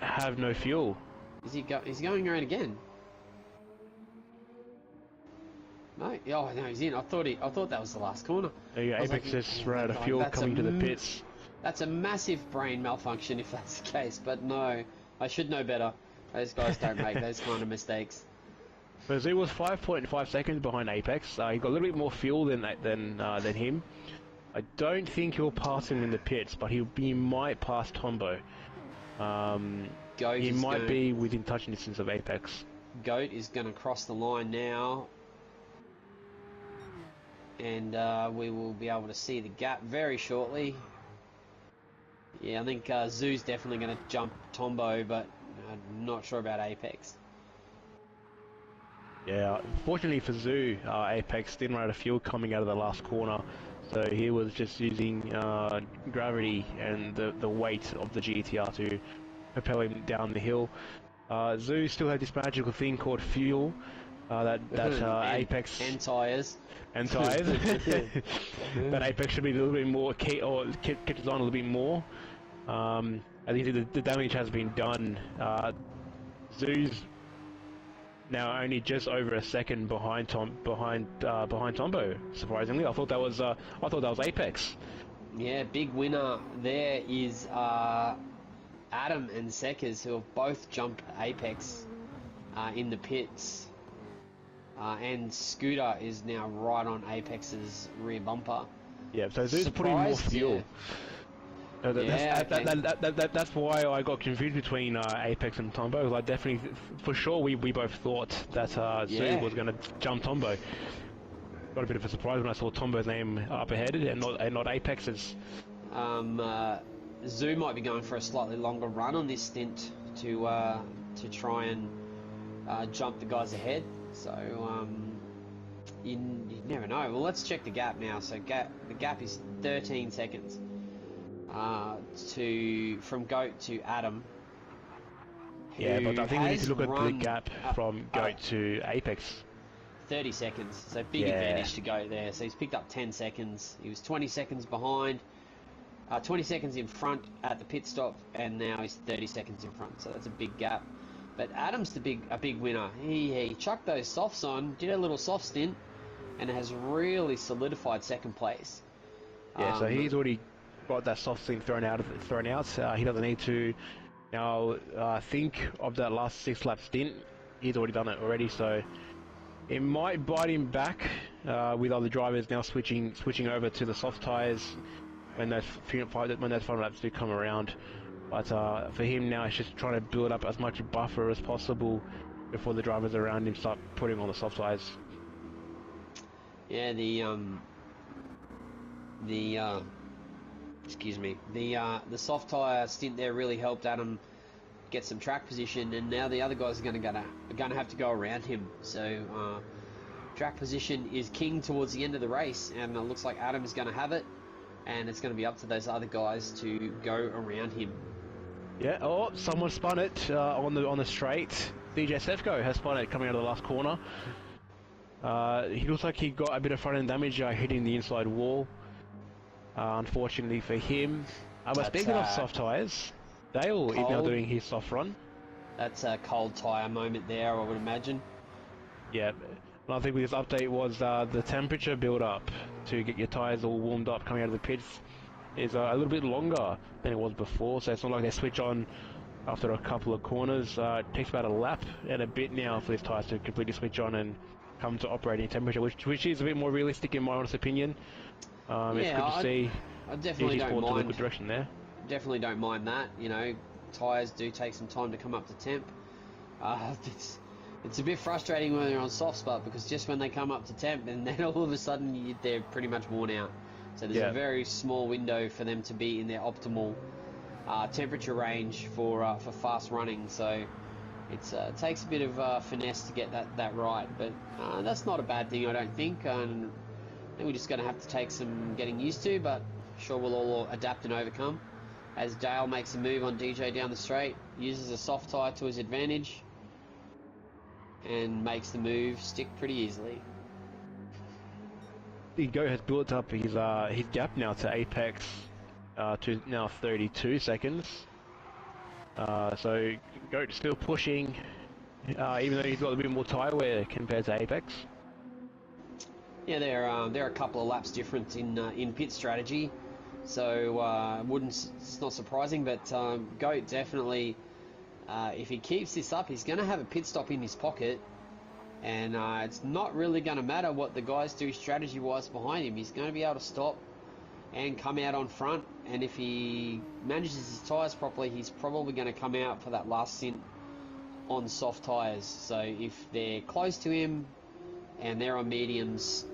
have no fuel. Is he going around again? No, oh no, he's in. I thought that was the last corner. There you go. Apex just ran out of fuel coming to the pits. That's a massive brain malfunction if that's the case. But no, I should know better. Those guys don't make those kind of mistakes. So Zoo was 5.5 seconds behind Apex. He got a little bit more fuel than him. I don't think he'll pass him in the pits, but he might pass Tombo. He might be within touching distance of Apex. Goat is going to cross the line now. And we will be able to see the gap very shortly. Yeah, I think Zoo's definitely going to jump Tombo, but I'm not sure about Apex. Yeah, fortunately for Zoo, Apex didn't run out of fuel coming out of the last corner, so he was just using gravity and the weight of the GTR to propel him down the hill. Zoo still had this magical thing called fuel. Apex and tires that Apex should be a little bit more catches on a little bit more. I think the damage has been done. Zoo's now only just over a second behind Tombo. Surprisingly, I thought that was Apex. Yeah, big winner there is Adam and Seckers, who have both jumped Apex in the pits. And Scooter is now right on Apex's rear bumper. Yeah, so Zoo's putting more fuel. Yeah. That's why I got confused between Apex and Tombo. I definitely, for sure, we both thought that Zoo was going to jump Tombo. Got a bit of a surprise when I saw Tombo's name up ahead and not Apex's. Zoo might be going for a slightly longer run on this stint to try and jump the guys ahead. So you never know. Well, let's check the gap now. So the gap is 13 seconds from Goat to Adam. Yeah, but I think we need to look at the gap from Goat to Apex. 30 seconds. So big advantage to Goat there. So he's picked up 10 seconds. He was 20 seconds behind. 20 seconds in front at the pit stop, and now he's 30 seconds in front. So that's a big gap. But Adam's a big winner. He chucked those softs on, did a little soft stint, and has really solidified second place. Yeah, so he's already got that soft stint thrown out. He doesn't need to now think of that last 6-lap stint. He's already done it already, so it might bite him back with other drivers now switching over to the soft tyres when those final laps do come around. But for him now, it's just trying to build up as much buffer as possible before the drivers around him start putting on the soft tyres. Yeah, the soft tyre stint there really helped Adam get some track position, and now the other guys are going to have to go around him. So track position is king towards the end of the race, and it looks like Adam is going to have it, and it's going to be up to those other guys to go around him. Yeah, someone spun it on the straight. DJ Sefko has spun it coming out of the last corner. He looks like he got a bit of front end damage hitting the inside wall. Unfortunately for him. But speaking of soft tyres, Dale is now doing his soft run. That's a cold tyre moment there, I would imagine. Yeah, and I think this update was the temperature build up to get your tyres all warmed up coming out of the pits is a little bit longer than it was before, so it's not like they switch on after a couple of corners. It takes about a lap and a bit now for these tyres to completely switch on and come to operating temperature, which is a bit more realistic in my honest opinion. It's good to see. I definitely don't to the mind. good direction there. Definitely don't mind that. You know, tyres do take some time to come up to temp. It's a bit frustrating when they're on soft spot because just when they come up to temp, and then all of a sudden they're pretty much worn out. So there's a very small window for them to be in their optimal temperature range for fast running. So it takes a bit of finesse to get that right, but that's not a bad thing, I don't think. And I think we're just going to have to take some getting used to, but sure we'll all adapt and overcome. As Dale makes a move on DJ down the straight, uses a soft tyre to his advantage, and makes the move stick pretty easily. Goat has built up his gap now to Apex to now 32 seconds. So Goat still pushing, even though he's got a bit more tyre wear compared to Apex. Yeah, they're a couple of laps different in pit strategy, so it's not surprising. But Goat definitely, if he keeps this up, he's going to have a pit stop in his pocket, and it's not really going to matter what the guys do strategy-wise behind him. He's going to be able to stop and come out on front, and if he manages his tyres properly, he's probably going to come out for that last stint on soft tyres. So if they're close to him and they're on mediums,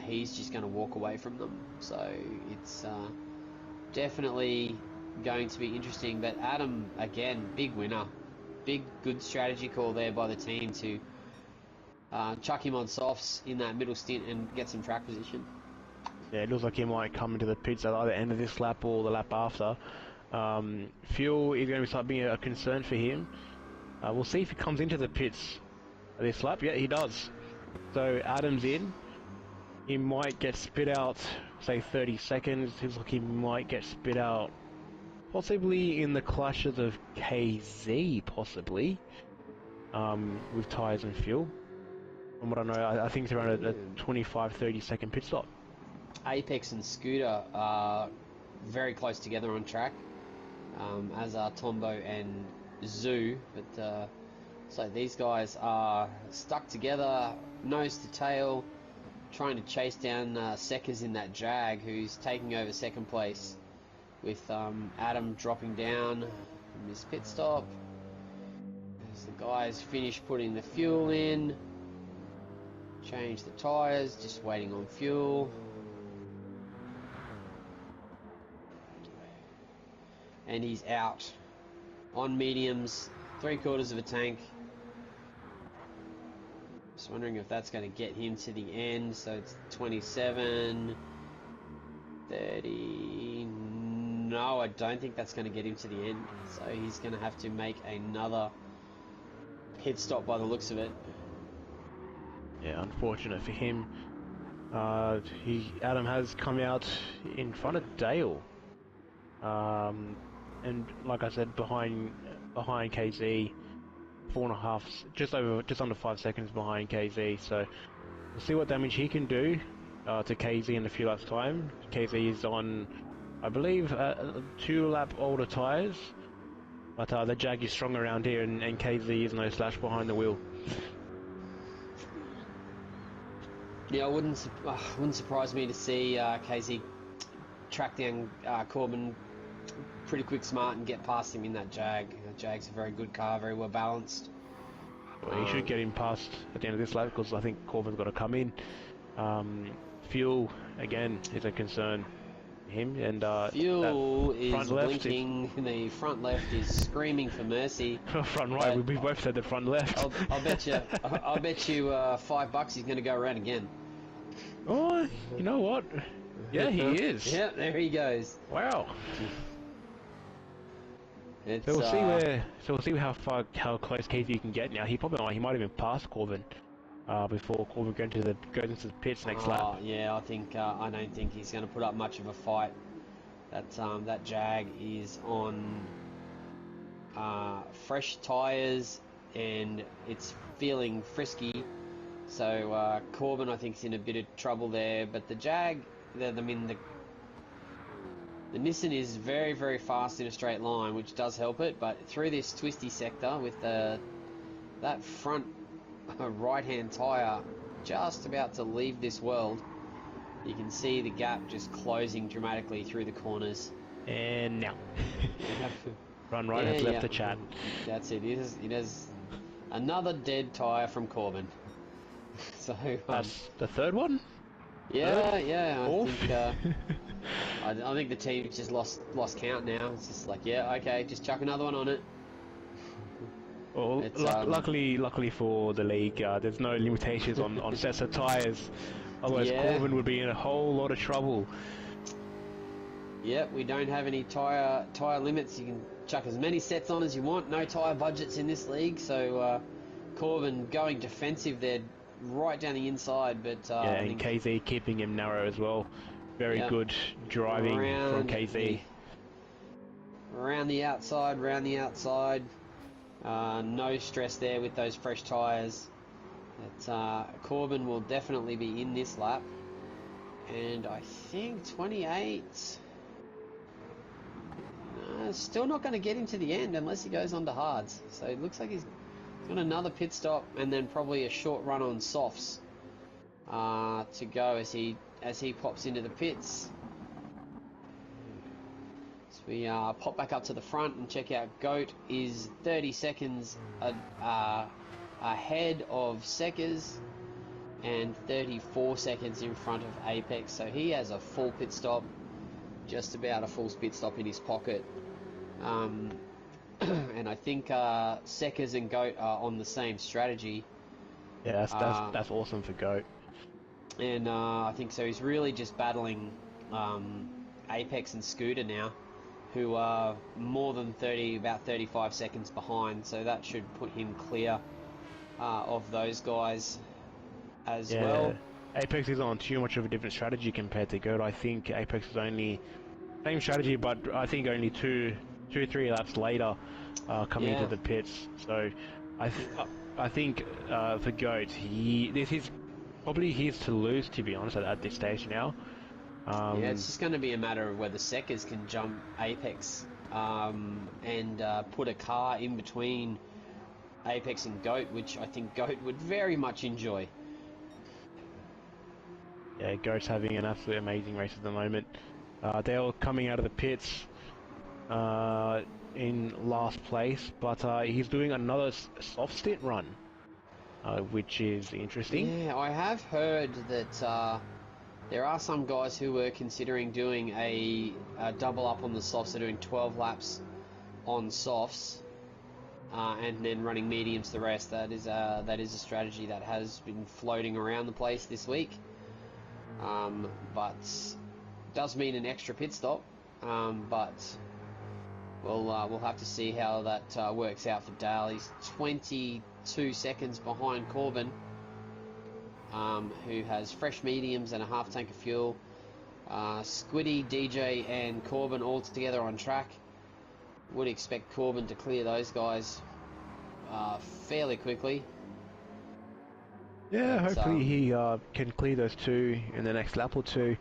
he's just going to walk away from them. So it's definitely going to be interesting. But Adam, again, big winner. Big, good strategy call there by the team to chuck him on softs in that middle stint and get some track position. Yeah, it looks like he might come into the pits at either end of this lap or the lap after. Fuel is going to start being a concern for him. We'll see if he comes into the pits this lap. Yeah, he does. So Adam's in. He might get spit out, say 30 seconds. Looks like he might get spit out possibly in the clashes of KZ, possibly, with tyres and fuel. From what I know, I think it's around a 25-30 second pit stop. Apex and Scooter are very close together on track, as are Tombo and Zoo, but so these guys are stuck together, nose to tail, trying to chase down Seckers in that Jag, who's taking over second place, with Adam dropping down from his pit stop. As the guys finish putting the fuel in, change the tyres, just waiting on fuel. And he's out on mediums, 3/4 of a tank. Just wondering if that's going to get him to the end. So it's 27, 30. No, I don't think that's going to get him to the end. So he's going to have to make another pit stop by the looks of it. Yeah, unfortunate for him. Adam has come out in front of Dale. And like I said, behind KZ, 4.5, just under 5 seconds behind KZ. So we'll see what damage he can do to KZ in a few laps' time. KZ is on, I believe, 2 lap older tyres, but the Jag is strong around here, and KZ is no slouch behind the wheel. Yeah, wouldn't surprise me to see KZ track down Corbin pretty quick, smart, and get past him in that Jag. Jag's a very good car, very well balanced. Well, he should get him past at the end of this lap because I think Corbin's got to come in. Fuel again is a concern. Him and Fuel is blinking. The front left is screaming for mercy. Front right. We both said the front left. I'll bet you. I'll bet you $5 he's going to go around again. Oh, you know what? Yeah, he is. Yeah, there he goes. Wow. So we'll see how close KZ can get now. He might even pass Corbin before Corbin goes into the pits next lap. Yeah, I don't think he's going to put up much of a fight. That Jag is on fresh tyres and it's feeling frisky. So Corbin, I think, is in a bit of trouble there. But the Jag, the Nissan is very, very fast in a straight line, which does help it, but through this twisty sector with that front right-hand tyre just about to leave this world. You can see the gap just closing dramatically through the corners. And now. Run right has left the chat. That's it. It is another dead tyre from Corbin. So that's the third one? Yeah, I think the team's just lost count now. It's just like, yeah, okay, just chuck another one on it. Well, luckily for the league, there's no limitations on sets of tyres. Otherwise, Corbin would be in a whole lot of trouble. Yep, we don't have any tyre limits. You can chuck as many sets on as you want. No tyre budgets in this league, so Corbin going defensive there, right down the inside. But and KZ keeping him narrow as well. Very good driving from KZ. Around the outside. No stress there with those fresh tyres. Corbin will definitely be in this lap. And I think 28... still not going to get him to the end unless he goes on to hards. So it looks like he's got another pit stop and then probably a short run on softs to go as he pops into the pits. So we pop back up to the front and check out Goat is 30 seconds ahead of Seckers and 34 seconds in front of Apex. So he has a full pit stop, just about a full pit stop in his pocket. And I think Seckers and Goat are on the same strategy. Yeah, that's awesome for Goat. And I think so. He's really just battling Apex and Scooter now, who are more than about 35 seconds behind. So that should put him clear of those guys as well. Apex is on too much of a different strategy compared to Goat. I think Apex is only same strategy, but I think only 2-3 laps later coming into the pits. So I think for Goat, this is probably his to lose, to be honest, at this stage now. It's just going to be a matter of whether Seckers can jump Apex and put a car in between Apex and Goat, which I think Goat would very much enjoy. Yeah, Goat's having an absolutely amazing race at the moment. They're all coming out of the pits in last place, but he's doing another soft stint run, which is interesting. Yeah, I have heard that there are some guys who were considering doing a double up on the softs, so doing 12 laps on softs and then running mediums the rest. That is a strategy that has been floating around the place this week, but does mean an extra pit stop. But we'll have to see how that works out for Dale. He's 22 seconds behind Corbin, who has fresh mediums and a half tank of fuel. Squiddy, DJ and Corbin all together on track. Would expect Corbin to clear those guys fairly quickly. Yeah, hopefully he can clear those two in the next lap or two.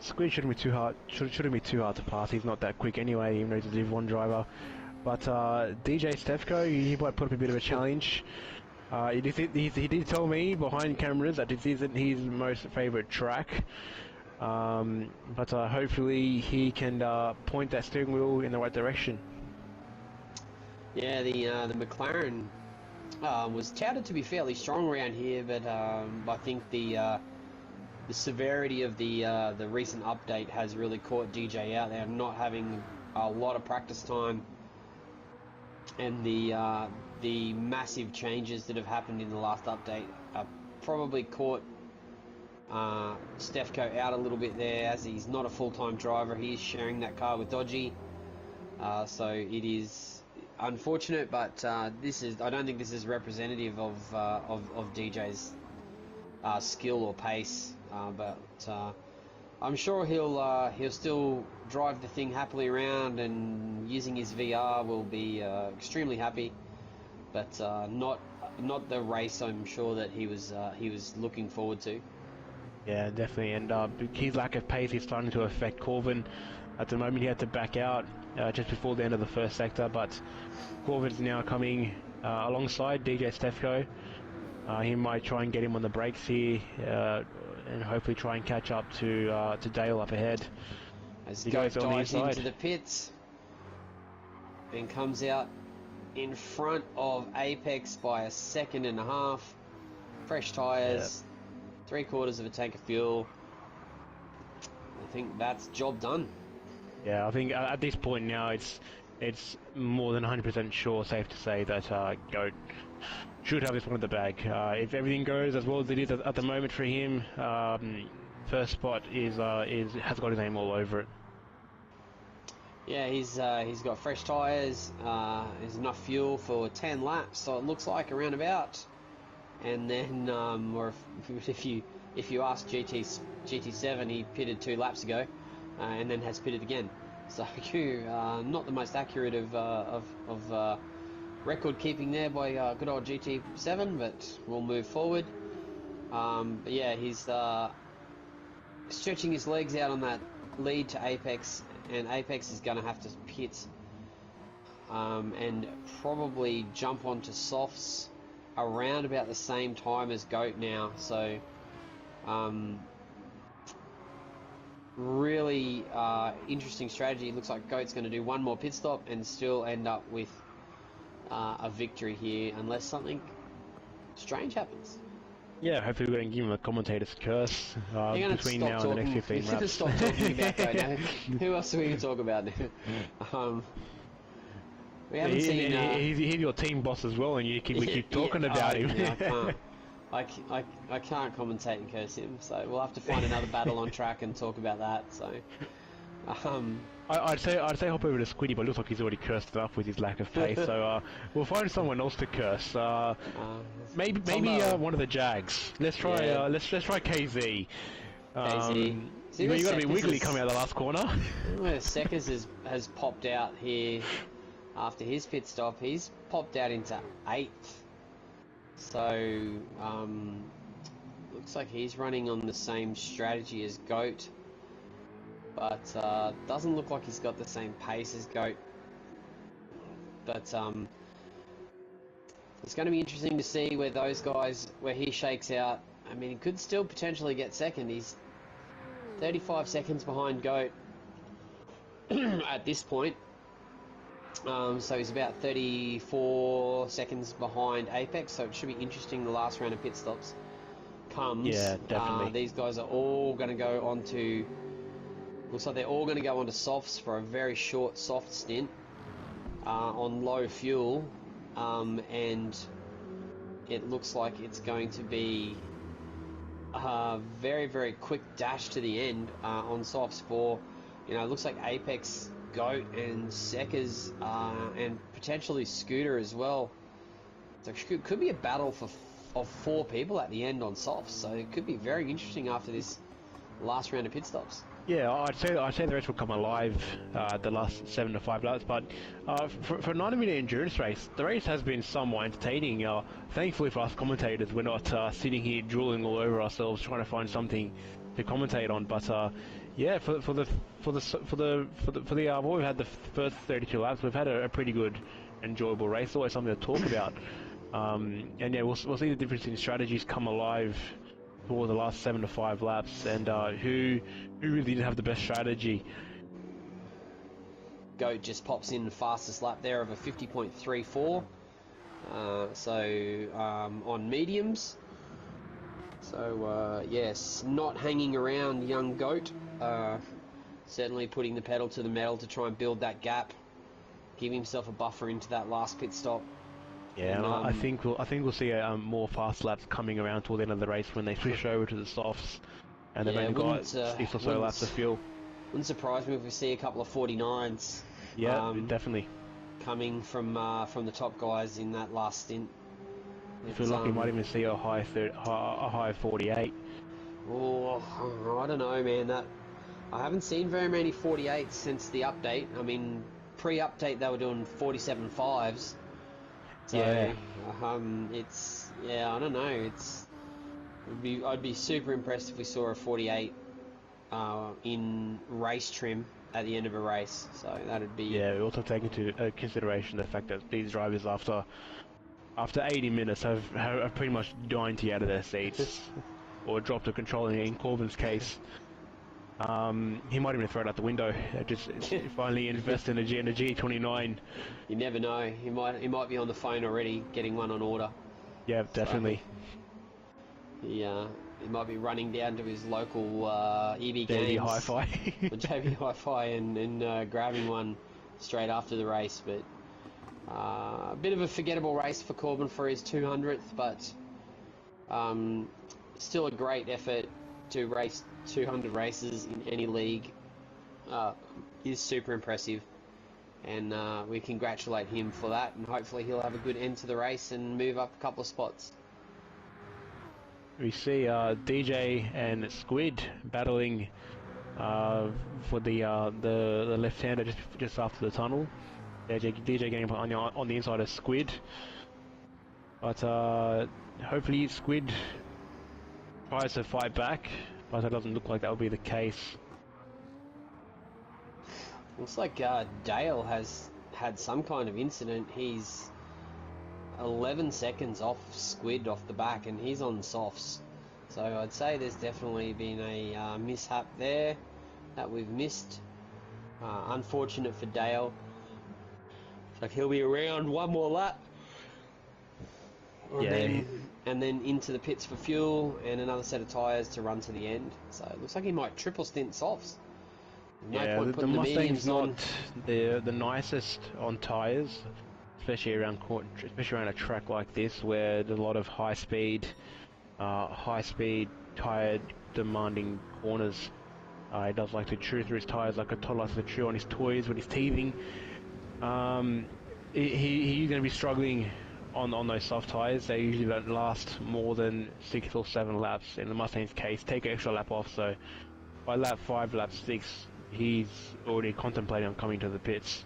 Squid shouldn't be too hard to pass. He's not that quick anyway, even though he's a Div 1 driver. But DJ Stefko, he might put up a bit of a challenge. He did tell me behind cameras that this isn't his most favourite track. But hopefully he can point that steering wheel in the right direction. Yeah, the McLaren was touted to be fairly strong around here, but I think the severity of the recent update has really caught DJ out there, not having a lot of practice time, and the massive changes that have happened in the last update probably caught Stefko out a little bit there, as he's not a full-time driver. He is sharing that car with Dodgy, so it is unfortunate, but I don't think this is representative of DJ's skill or pace. But I'm sure he'll still drive the thing happily around, and using his VR will be extremely happy. But not the race I'm sure that he was looking forward to. Yeah, definitely. And his lack of pace is starting to affect Corbin. At the moment, he had to back out just before the end of the first sector, but Corbin's now coming alongside DJ Stefko. He might try and get him on the brakes here, and hopefully try and catch up to Dale up ahead. As He Goat goes on the dives inside. into the pits and comes out in front of Apex by a second and a half. Fresh tyres, 3/4 of a tank of fuel. I think that's job done. Yeah, I think at this point now it's more than 100% sure, safe to say that Goat should have this one in the bag. If everything goes as well as it is at the moment for him, first spot has got his name all over it. Yeah, he's got fresh tyres. There's enough fuel for 10 laps, so it looks like around about. And then, or if you ask GT7, he pitted 2 laps ago, and then has pitted again. So not the most accurate of record keeping there by good old GT7, but we'll move forward. But yeah, he's stretching his legs out on that lead to Apex, and Apex is going to have to pit and probably jump onto softs around about the same time as Goat now. So really interesting strategy. Looks like Goat's going to do one more pit stop and still end up with a victory here, unless something strange happens. Yeah, hopefully we're going to give him a commentator's curse between now and the next 15 You're going to laps. stop talking about Goat now. Who else are we going to talk about now? We haven't seen... he's your team boss as well, and we keep talking about him. Yeah, I can't commentate and curse him, so we'll have to find another battle on track and talk about that. So, I'd say hop over to Squiddy, but it looks like he's already cursed enough with his lack of pace. So we'll find someone else to curse. Maybe one of the Jags. Let's try KZ. KZ. You got to be wiggly coming out of the last corner. Seckers has popped out here after his pit stop. He's popped out into 8th. So, looks like he's running on the same strategy as Goat, but doesn't look like he's got the same pace as Goat. But it's going to be interesting to see where he shakes out. I mean, he could still potentially get second. He's 35 seconds behind Goat at this point. So he's about 34 seconds behind Apex, so it should be interesting the last round of pit stops comes. Yeah, definitely. These guys are all going to go onto... Looks like they're all going to go onto softs for a very short soft stint on low fuel. And it looks like it's going to be a very, very quick dash to the end on softs for... it looks like Apex... Goat and Seckers and potentially Scooter as well. So it could be a battle of 4 people at the end on softs. So it could be very interesting after this last round of pit stops. Yeah, I'd say the race will come alive the last 7 to 5 laps. But for a 90-minute endurance race, the race has been somewhat entertaining. Thankfully for us commentators, we're not sitting here drooling all over ourselves trying to find something to commentate on. But yeah, for what we've had the first 32 laps, we've had a pretty good, enjoyable race. Always something to talk about. And yeah, we'll see the difference in strategies come alive for the last 7 to 5 laps, and who really did have the best strategy. Goat just pops in the fastest lap there of a 50.34. On mediums. So yes, not hanging around young Goat. Certainly putting the pedal to the metal to try and build that gap, give himself a buffer into that last pit stop. Yeah, and I think we'll see more fast laps coming around toward the end of the race when they switch over to the softs, and they've only got 6 or so laps of fuel. Wouldn't surprise me if we see a couple of 49s. Yeah, definitely. Coming from the top guys in that last stint. If we're lucky, might even see a high 48. Oh, I don't know, man. I haven't seen very many 48s since the update. I mean, pre-update they were doing 47.5s. So, yeah. I don't know. I'd be super impressed if we saw a 48 in race trim at the end of a race. So that'd be... Yeah, we also take into consideration the fact that these drivers, after after 80 minutes, have pretty much dined out of their seats, or dropped the control in Corbin's case. He might even throw it out the window. Just finally invest in a G29. You never know. He might be on the phone already, getting one on order. Yeah, definitely. So, he might be running down to his local EB JB Games Hi-Fi. or JB Hi-Fi and grabbing one straight after the race. But a bit of a forgettable race for Corbin for his 200th, but still a great effort to race 200 races in any league. Is super impressive, and we congratulate him for that, and hopefully he'll have a good end to the race and move up a couple of spots. We see DJ and Squid battling for the left-hander just after the tunnel. DJ getting on the inside of Squid, but hopefully Squid tries to fight back, but it doesn't look like that will be the case. Looks like Dale has had some kind of incident. He's 11 seconds off Squid off the back, and he's on softs. So I'd say there's definitely been a mishap there that we've missed. Unfortunate for Dale. So he'll be around one more lap. And then into the pits for fuel and another set of tyres to run to the end. So it looks like he might triple stint softs. No point the Mustang's the not the nicest on tyres, especially around a track like this where there's a lot of high speed tyre demanding corners. He does like to chew through his tyres like a toddler likes to chew on his toys when he's teething. He's going to be struggling on those soft tyres. They usually don't last more than 6 or 7 laps. In the Mustang's case, take an extra lap off, so by lap 5, lap 6, he's already contemplating on coming to the pits.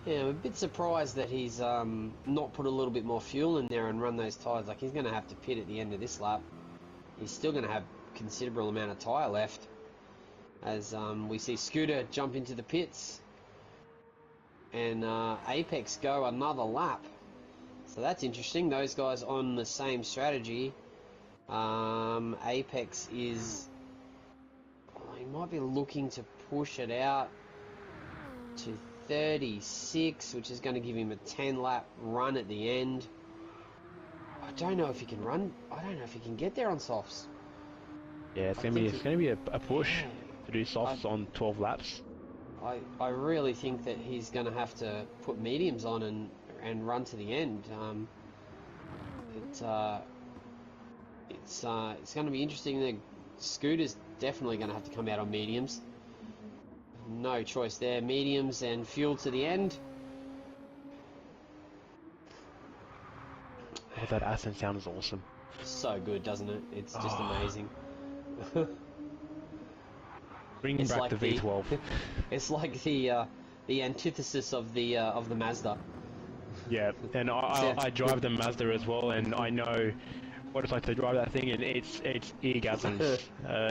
Yeah, I'm a bit surprised that he's not put a little bit more fuel in there and run those tyres. Like, he's going to have to pit at the end of this lap. He's still going to have considerable amount of tyre left, as we see Scooter jump into the pits and Apex go another lap. So that's interesting. Those guys on the same strategy. Apex is... he might be looking to push it out to 36, which is going to give him a 10-lap run at the end. I don't know if he can run. I don't know if he can get there on softs. Yeah, it's going to be a push to do softs on 12 laps. I really think that he's going to have to put mediums on and run to the end. It's going to be interesting. The Scooter's definitely going to have to come out on mediums. No choice there. Mediums and fuel to the end. Oh, that accent sound is awesome. So good, doesn't it? It's just amazing. Bringing back the V12. It's like the antithesis of the Mazda. Yeah, and I drive the Mazda as well, and I know what it's like to drive that thing, and it's orgasms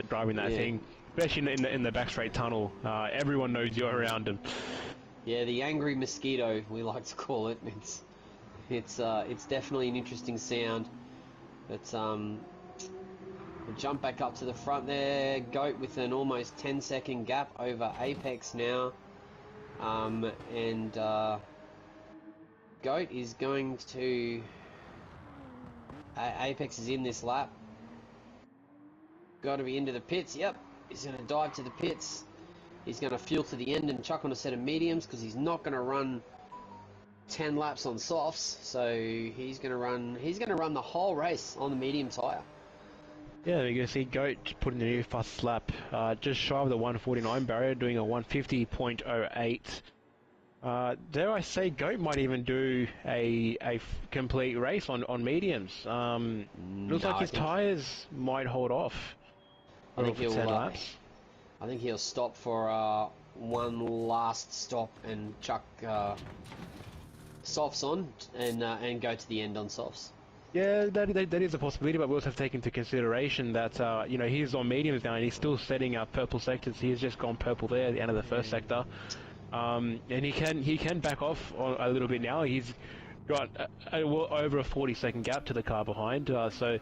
driving that thing, especially in the back straight tunnel. Everyone knows you're around them. Yeah, the angry mosquito, we like to call it. It's definitely an interesting sound. But we'll jump back up to the front there. Goat with an almost 10-second gap over Apex now, and Goat is going to... Apex is in this lap. Got to be into the pits. Yep, he's going to dive to the pits. He's going to fuel to the end and chuck on a set of mediums because he's not going to run 10 laps on softs. So he's going to run the whole race on the medium tyre. Yeah, you can see Goat putting the new fastest lap, just shy of the 149 barrier, doing a 150.08. Dare I say, Goat might even do a complete race on mediums. Looks like his tyres might hold off. I think he'll 10 laps. I think he'll stop for one last stop and chuck softs on and go to the end on softs. Yeah, that is a possibility, but we also have to take into consideration that he's on mediums now and he's still setting up purple sectors. He's just gone purple there at the end of the first sector. And he can back off a little bit now. He's got over a 40-second gap to the car behind. So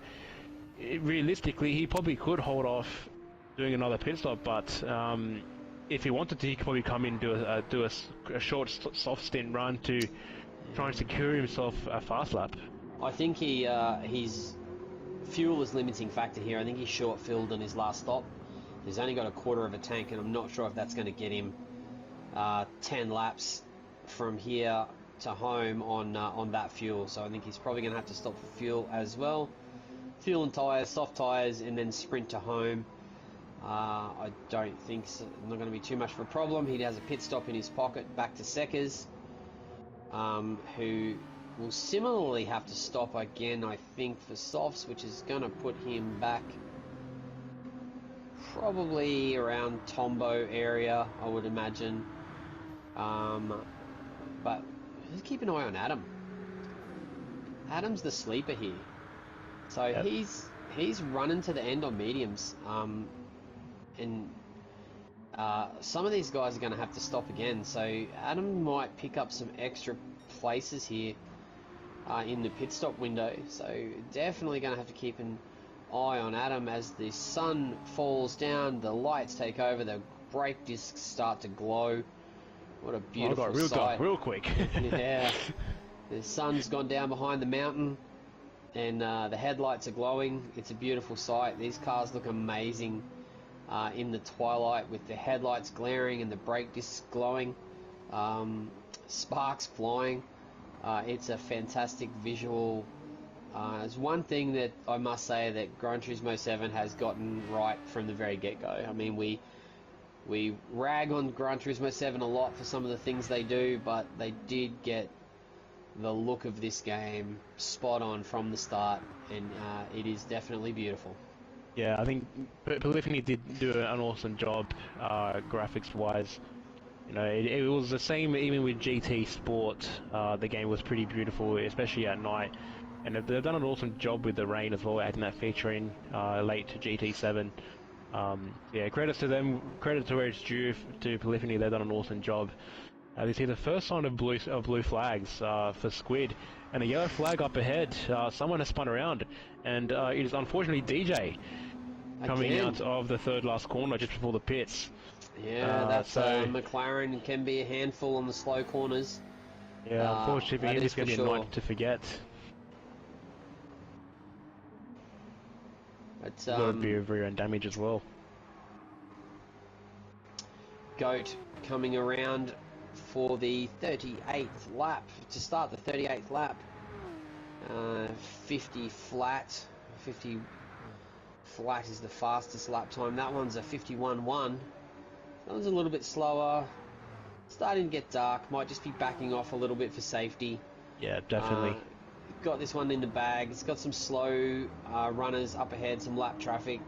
realistically, he probably could hold off doing another pit stop, but if he wanted to, he could probably come in and do a short, soft stint run to try and secure himself a fast lap. I think his fuel is limiting factor here. I think he's short filled on his last stop. He's only got a quarter of a tank, and I'm not sure if that's going to get him 10 laps from here to home on that fuel. So I think he's probably going to have to stop for fuel as well. Fuel and tyres, soft tyres, and then sprint to home. I don't think it's not going to be too much of a problem. He has a pit stop in his pocket back to Seckers, who will similarly have to stop again, I think, for softs, which is going to put him back probably around Tombo area, I would imagine. But just keep an eye on Adam. Adam's the sleeper here. So yep. he's running to the end on mediums. And some of these guys are going to have to stop again. So Adam might pick up some extra places here in the pit stop window. So definitely going to have to keep an eye on Adam as the sun falls down, the lights take over, the brake discs start to glow. What a beautiful sight. Real quick. Yeah. The sun's gone down behind the mountain and the headlights are glowing. It's a beautiful sight. These cars look amazing in the twilight with the headlights glaring and the brake discs glowing, sparks flying. It's a fantastic visual. There's one thing that I must say that Gran Turismo 7 has gotten right from the very get-go. I mean, we rag on Gran Turismo 7 a lot for some of the things they do, but they did get the look of this game spot on from the start, and it is definitely beautiful. Yeah, I think Polyphony did do an awesome job graphics-wise. You know, it was the same even with GT Sport. The game was pretty beautiful, especially at night. And they've done an awesome job with the rain as well, adding that feature in late to GT7. Yeah, credits to them, credit to where it's due to Polyphony. They've done an awesome job. You see the first sign of blue flags for Squid, and a yellow flag up ahead. Someone has spun around, and it is unfortunately DJ coming out of the third last corner just before the pits. Yeah, McLaren can be a handful on the slow corners. Yeah, unfortunately for him, it's going to be a night to forget. It's a lot of rear end damage as well. Goat coming around for the 38th lap, to start the 38th lap. 50 flat. 50 flat is the fastest lap time. That one's a 51.1. That one's a little bit slower. Starting to get dark. Might just be backing off a little bit for safety. Yeah, definitely. Got this one in the bag. It's got some slow runners up ahead, some lap traffic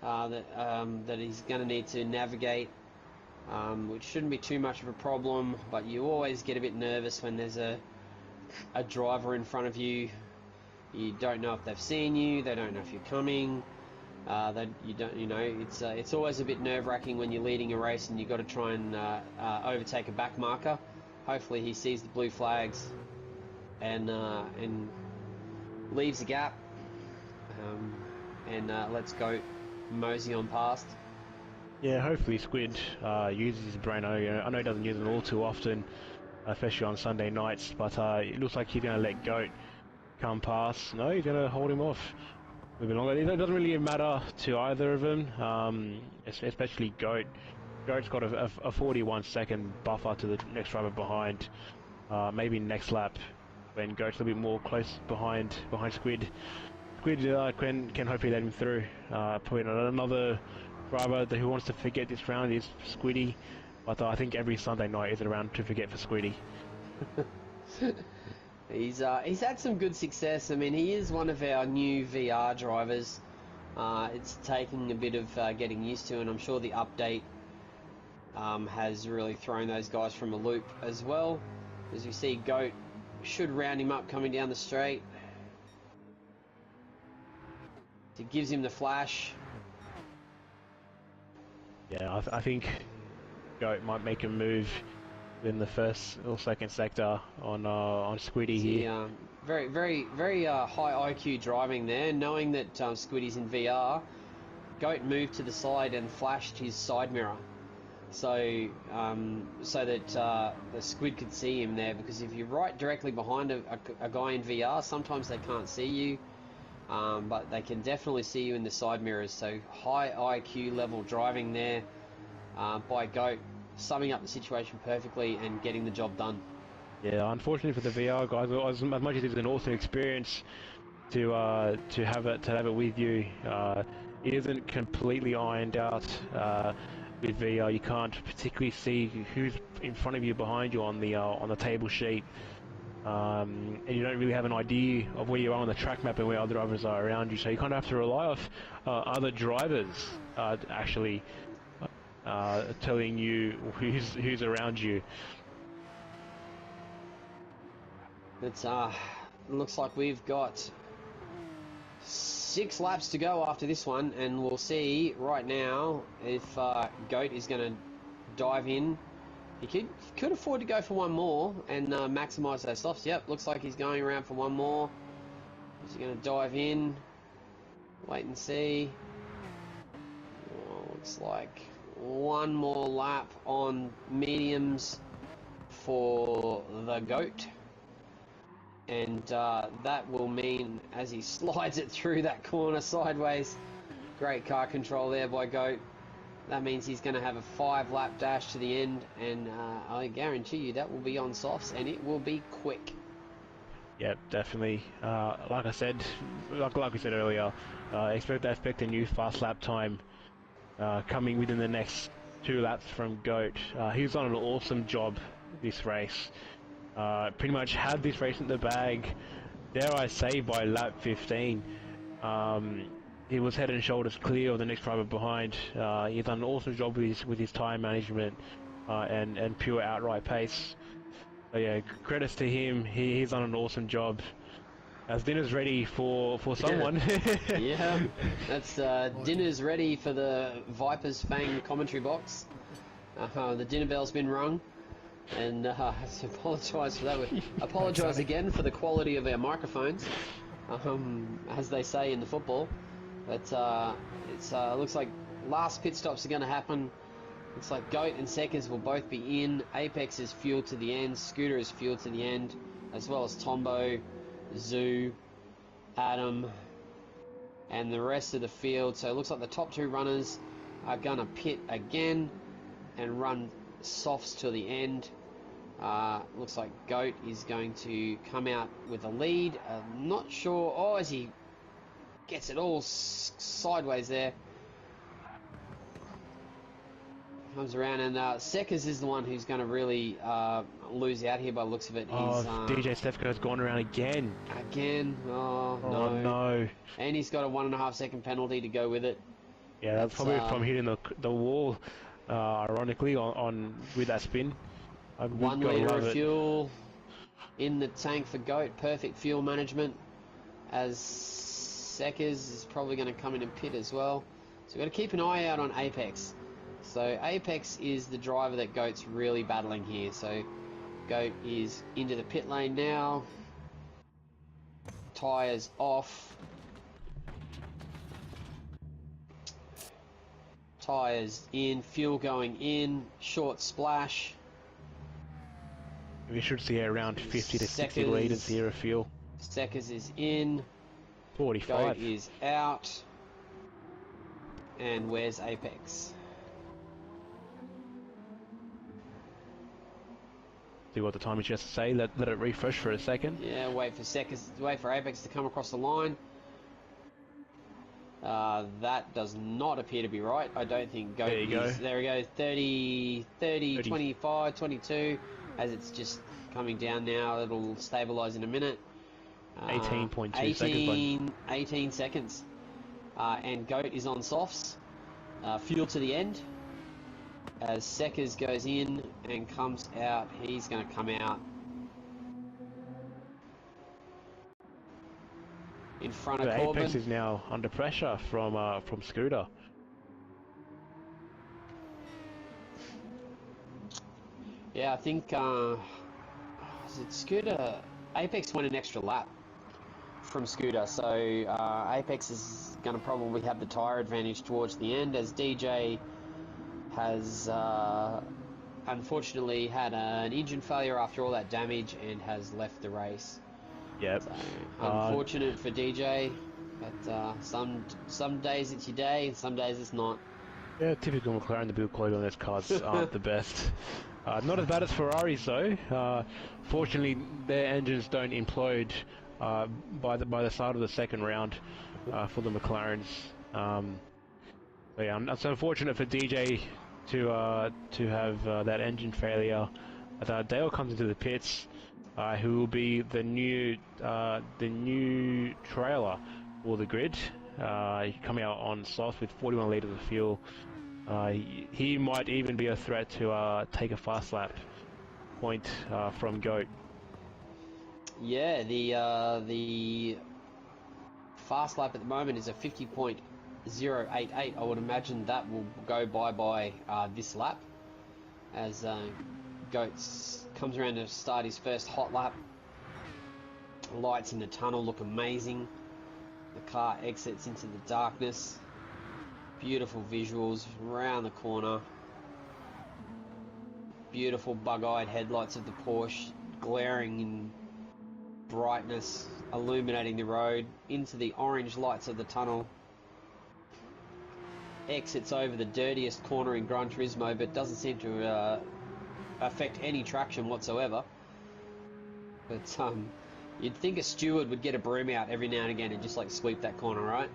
that he's going to need to navigate, which shouldn't be too much of a problem, but you always get a bit nervous when there's a driver in front of you. You don't know if they've seen you, they don't know if you're coming, it's always a bit nerve-wracking when you're leading a race and you've got to try and overtake a back marker. Hopefully he sees the blue flags and leaves a gap, and lets go mosey on past. Yeah, hopefully Squid uses his brain. I know he doesn't use it all too often, especially on Sunday nights, but it looks like he's going to let Goat come past. No, he's going to hold him off a little bit longer. It doesn't really matter to either of them, especially Goat. Goat's got a 41-second buffer to the next driver behind. Maybe next lap, when Goat's a little bit more close behind Squid. Squid can hopefully let him through. Probably another driver who wants to forget this round is Squiddy, but I think every Sunday night is a round to forget for Squiddy. He's had some good success. I mean, he is one of our new VR drivers. It's taking a bit of getting used to, and I'm sure the update has really thrown those guys from a loop as well. As you see, Goat should round him up coming down the straight. It gives him the flash. Yeah, I think Goat might make a move in the first or second sector on Squiddy here. Very high IQ driving there, knowing that Squiddy's in VR. Goat moved to the side and flashed his side mirror, so that the Squid could see him there. Because if you're right directly behind a guy in VR, sometimes they can't see you, but they can definitely see you in the side mirrors. So high IQ level driving there by Goat, summing up the situation perfectly and getting the job done. Yeah, unfortunately for the VR guys, as much as it's an awesome experience to have it with you, it isn't completely ironed out with VR. You can't particularly see who's in front of you, behind you on the table sheet, and you don't really have an idea of where you are on the track map and where other drivers are around you. So you kind of have to rely on other drivers actually telling you who's around you. It looks like we've got 6 laps to go after this one, and we'll see right now if Goat is going to dive in. He could afford to go for one more and maximise those softs. Yep, looks like he's going around for one more. Is he going to dive in? Wait and see. Oh, looks like one more lap on mediums for the Goat. And that will mean, as he slides it through that corner sideways, great car control there by Goat. That means he's going to have a 5-lap dash to the end, and I guarantee you that will be on softs, and it will be quick. Yep, definitely. Like I said, like we said earlier, expect a new fast lap time coming within the next 2 laps from Goat. He's done an awesome job this race. Pretty much had this race in the bag, dare I say, by lap 15. He was head and shoulders clear of the next driver behind. He's done an awesome job with his tyre management and pure outright pace. So yeah, credits to him. He's done an awesome job. As dinner's ready for someone. Yeah, that's dinner's ready for the Viper's Fang commentary box. The dinner bell's been rung. And I apologise for that. We apologise again for the quality of our microphones, as they say in the football. But it looks like last pit stops are going to happen. Looks like Goat and Seckers will both be in. Apex is fueled to the end. Scooter is fueled to the end, as well as Tombo, Zoo, Adam, and the rest of the field. So it looks like the top 2 runners are going to pit again and run softs till the end. Looks like Goat is going to come out with a lead. I'm not sure. Oh, as he gets it all sideways there. Comes around, and Seckers is the one who's going to really lose out here by the looks of it. DJ Stefko's gone around again. Again? Oh, no. And he's got a 1.5 second penalty to go with it. Yeah, that's probably from hitting the wall, ironically, on with that spin. 1 litre of fuel in the tank for Goat. Perfect fuel management, as Seckers is probably going to come in and pit as well. So we've got to keep an eye out on Apex. So Apex is the driver that Goat's really battling here. So Goat is into the pit lane now. Tyres off. Tyres in. Fuel going in. Short splash. We should see around 50 to 60 litres here of fuel. Seckers is in. 45. Goat is out. And where's Apex? See what the time is just to say. Let it refresh for a second. Yeah, wait for Apex to come across the line. That does not appear to be right. I don't think Goat there we go. 30, 25, 22. As it's just coming down now, it'll stabilise in a minute. 18.2 seconds. 18 seconds. And Goat is on softs. Fuel to the end. As Seckers goes in and comes out, he's going to come out in front of Corbin. Apex is now under pressure from Scooter. Yeah, I think is it Scooter? Apex went an extra lap from Scooter, so Apex is going to probably have the tyre advantage towards the end, as DJ has unfortunately had an engine failure after all that damage and has left the race. Yep. So, unfortunate for DJ, but some days it's your day and some days it's not. Yeah, typical McLaren. The build quality on those cars aren't the best. Not as bad as Ferraris though. Fortunately, their engines don't implode by the start of the second round for the McLarens. So yeah, it's unfortunate for DJ to have that engine failure. Dale comes into the pits, who will be the new trailer for the grid. Coming out on soft with 41 litres of fuel. He might even be a threat to take a fast lap point from GOAT. Yeah, the fast lap at the moment is a 50.088. I would imagine that will go by this lap, as Goats comes around to start his first hot lap. Lights in the tunnel look amazing. The car exits into the darkness. Beautiful visuals around the corner. Beautiful bug-eyed headlights of the Porsche glaring in brightness, illuminating the road into the orange lights of the tunnel. Exits over the dirtiest corner in Gran Turismo, but doesn't seem to affect any traction whatsoever. But you'd think a steward would get a broom out every now and again and just like sweep that corner, right?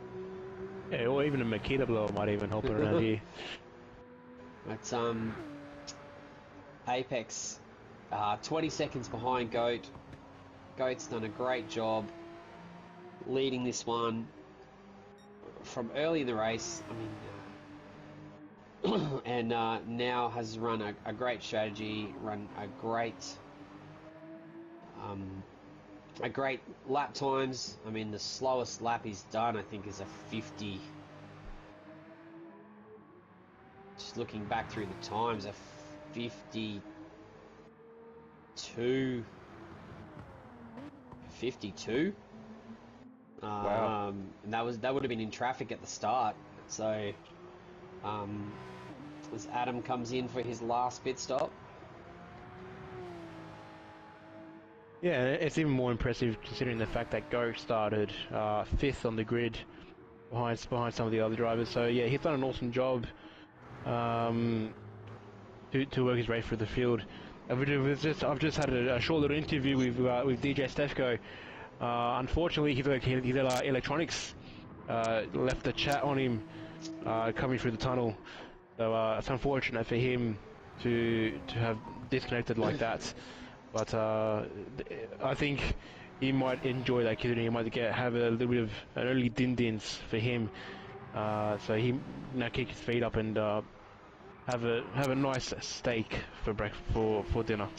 Yeah, or even a Makita blower might even help it around here. But Apex, 20 seconds behind GOAT. GOAT's done a great job leading this one from early in the race. I mean, and now has run a great strategy, run a great lap times. I mean, the slowest lap he's done, I think, is a 50. Just looking back through the times, a 52. Wow. And that would have been in traffic at the start. So, as Adam comes in for his last pit stop. Yeah, it's even more impressive considering the fact that Go started 5th on the grid behind some of the other drivers. So yeah, he's done an awesome job to work his way through the field. I've just had a short little interview with DJ Stefko. Unfortunately, his electronics left a chat on him coming through the tunnel. So it's unfortunate for him to have disconnected like that. But I think he might enjoy that considering he might have a little bit of an early din-dins for him. So he now kick his feet up and have a nice steak for dinner.